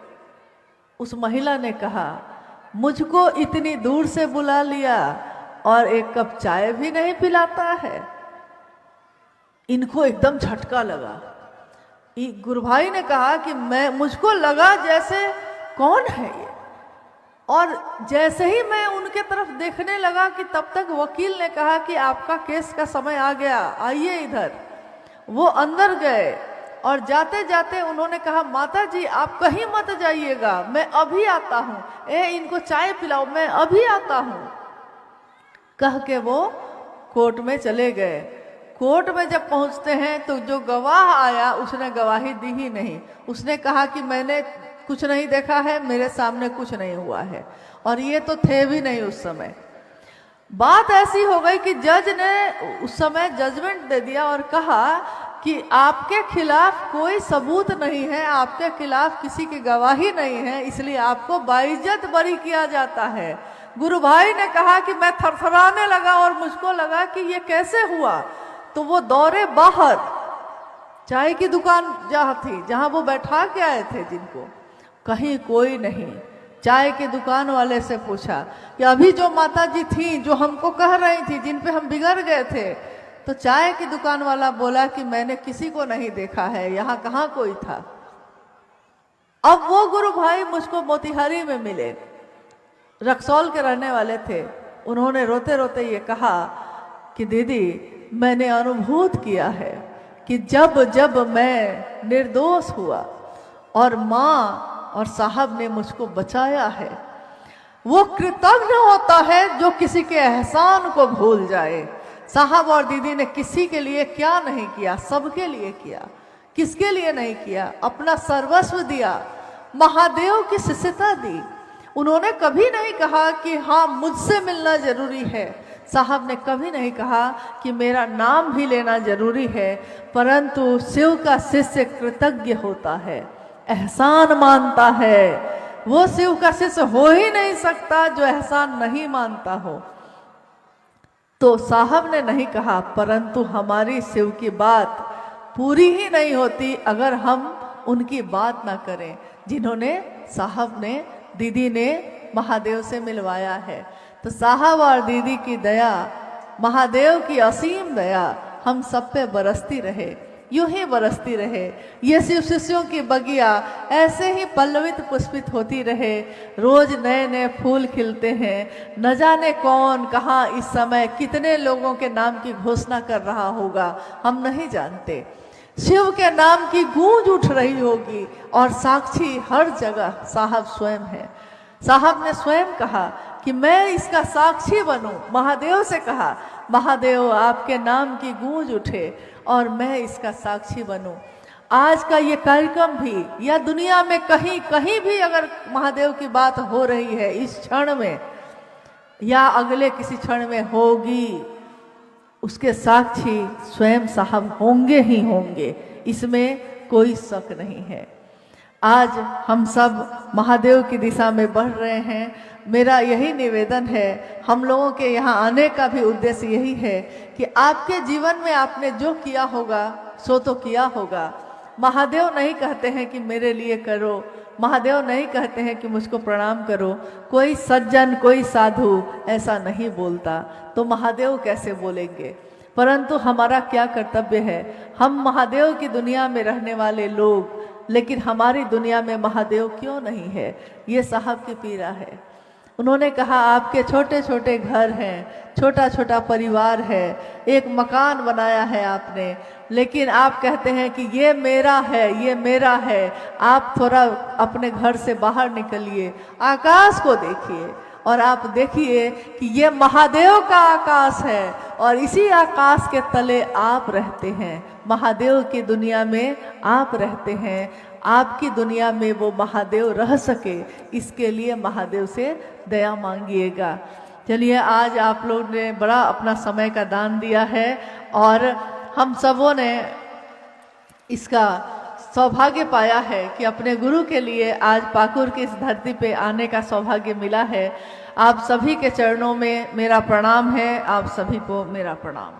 उस महिला ने कहा मुझको इतनी दूर से बुला लिया और एक कप चाय भी नहीं पिलाता है। इनको एकदम झटका लगा। गुरु भाई ने कहा कि मुझको लगा जैसे कौन है ये, और जैसे ही मैं उनके तरफ देखने लगा कि तब तक वकील ने कहा कि आपका केस का समय आ गया, आइए इधर। वो अंदर गए और जाते जाते उन्होंने कहा माता जी आप कहीं मत जाइएगा, मैं अभी आता हूँ, इनको चाय पिलाओ, मैं अभी आता हूँ। कह के वो कोर्ट में चले गए। कोर्ट में जब पहुंचते हैं तो जो गवाह आया उसने गवाही दी ही नहीं। उसने कहा कि मैंने कुछ नहीं देखा है, मेरे सामने कुछ नहीं हुआ है, और ये तो थे भी नहीं उस समय। बात ऐसी हो गई कि जज ने उस समय जजमेंट दे दिया और कहा कि आपके खिलाफ कोई सबूत नहीं है, आपके खिलाफ किसी की गवाही नहीं है, इसलिए आपको बाइज्जत बरी किया जाता है। गुरु भाई ने कहा कि मैं थरथराने लगा और मुझको लगा कि ये कैसे हुआ। तो वो दौड़े बाहर, चाय की दुकान जहाँ थी, जहाँ वो बैठा के आए थे जिनको, कहीं कोई नहीं। चाय की दुकान वाले से पूछा कि अभी जो माता जी थी जो हमको कह रही थी, जिन पे हम बिगड़ गए थे, तो चाय की दुकान वाला बोला कि मैंने किसी को नहीं देखा है, यहाँ कहाँ कोई था। अब वो गुरु भाई मुझको मोतिहारी में मिले, रक्सौल के रहने वाले थे। उन्होंने रोते रोते ये कहा कि दीदी, मैंने अनुभूत किया है कि जब जब मैं निर्दोष हुआ और माँ और साहब ने मुझको बचाया है, वो कृतज्ञ होता है जो किसी के एहसान को भूल जाए। साहब और दीदी ने किसी के लिए क्या नहीं किया, सबके लिए किया। किसके लिए नहीं किया? अपना सर्वस्व दिया, महादेव की शिष्यता दी। उन्होंने कभी नहीं कहा कि हाँ मुझसे मिलना जरूरी है। साहब ने कभी नहीं कहा कि मेरा नाम भी लेना जरूरी है, परंतु शिव का शिष्य कृतज्ञ होता है, एहसान मानता है। वो शिव का शिष्य हो ही नहीं सकता जो एहसान नहीं मानता हो। तो साहब ने नहीं कहा, परंतु हमारी शिव की बात पूरी ही नहीं होती अगर हम उनकी बात ना करें, जिन्होंने साहब ने, दीदी ने महादेव से मिलवाया है। तो साहब और दीदी की दया, महादेव की असीम दया हम सब पे बरसती रहे, यूं ही बरसती रहे। ये शिव शिष्यों की बगिया ऐसे ही पल्लवित पुष्पित होती रहे। रोज नए नए फूल खिलते हैं। न जाने कौन कहाँ इस समय कितने लोगों के नाम की घोषणा कर रहा होगा, हम नहीं जानते। शिव के नाम की गूंज उठ रही होगी और साक्षी हर जगह साहब स्वयं है। साहब ने स्वयं कहा कि मैं इसका साक्षी बनूं। महादेव से कहा, महादेव आपके नाम की गूंज उठे और मैं इसका साक्षी बनूं। आज का ये कार्यक्रम भी, या दुनिया में कहीं कहीं भी अगर महादेव की बात हो रही है इस क्षण में या अगले किसी क्षण में होगी, उसके साक्षी स्वयं साहब होंगे ही होंगे, इसमें कोई शक नहीं है। आज हम सब महादेव की दिशा में बढ़ रहे हैं। मेरा यही निवेदन है, हम लोगों के यहाँ आने का भी उद्देश्य यही है कि आपके जीवन में आपने जो किया होगा सो तो किया होगा। महादेव नहीं कहते हैं कि मेरे लिए करो, महादेव नहीं कहते हैं कि मुझको प्रणाम करो। कोई सज्जन, कोई साधु ऐसा नहीं बोलता, तो महादेव कैसे बोलेंगे? परंतु हमारा क्या कर्तव्य है? हम महादेव की दुनिया में रहने वाले लोग, लेकिन हमारी दुनिया में महादेव क्यों नहीं है? ये साहब की पीड़ा है। उन्होंने कहा आपके छोटे छोटे घर हैं, छोटा छोटा परिवार है, एक मकान बनाया है आपने, लेकिन आप कहते हैं कि ये मेरा है, ये मेरा है। आप थोड़ा अपने घर से बाहर निकलिए, आकाश को देखिए और आप देखिए कि ये महादेव का आकाश है और इसी आकाश के तले आप रहते हैं। महादेव की दुनिया में आप रहते हैं। आपकी दुनिया में वो महादेव रह सके, इसके लिए महादेव से दया मांगिएगा। चलिए, आज आप लोग ने बड़ा अपना समय का दान दिया है और हम सबों ने इसका सौभाग्य पाया है कि अपने गुरु के लिए आज पाकुर की इस धरती पे आने का सौभाग्य मिला है। आप सभी के चरणों में मेरा प्रणाम है, आप सभी को मेरा प्रणाम।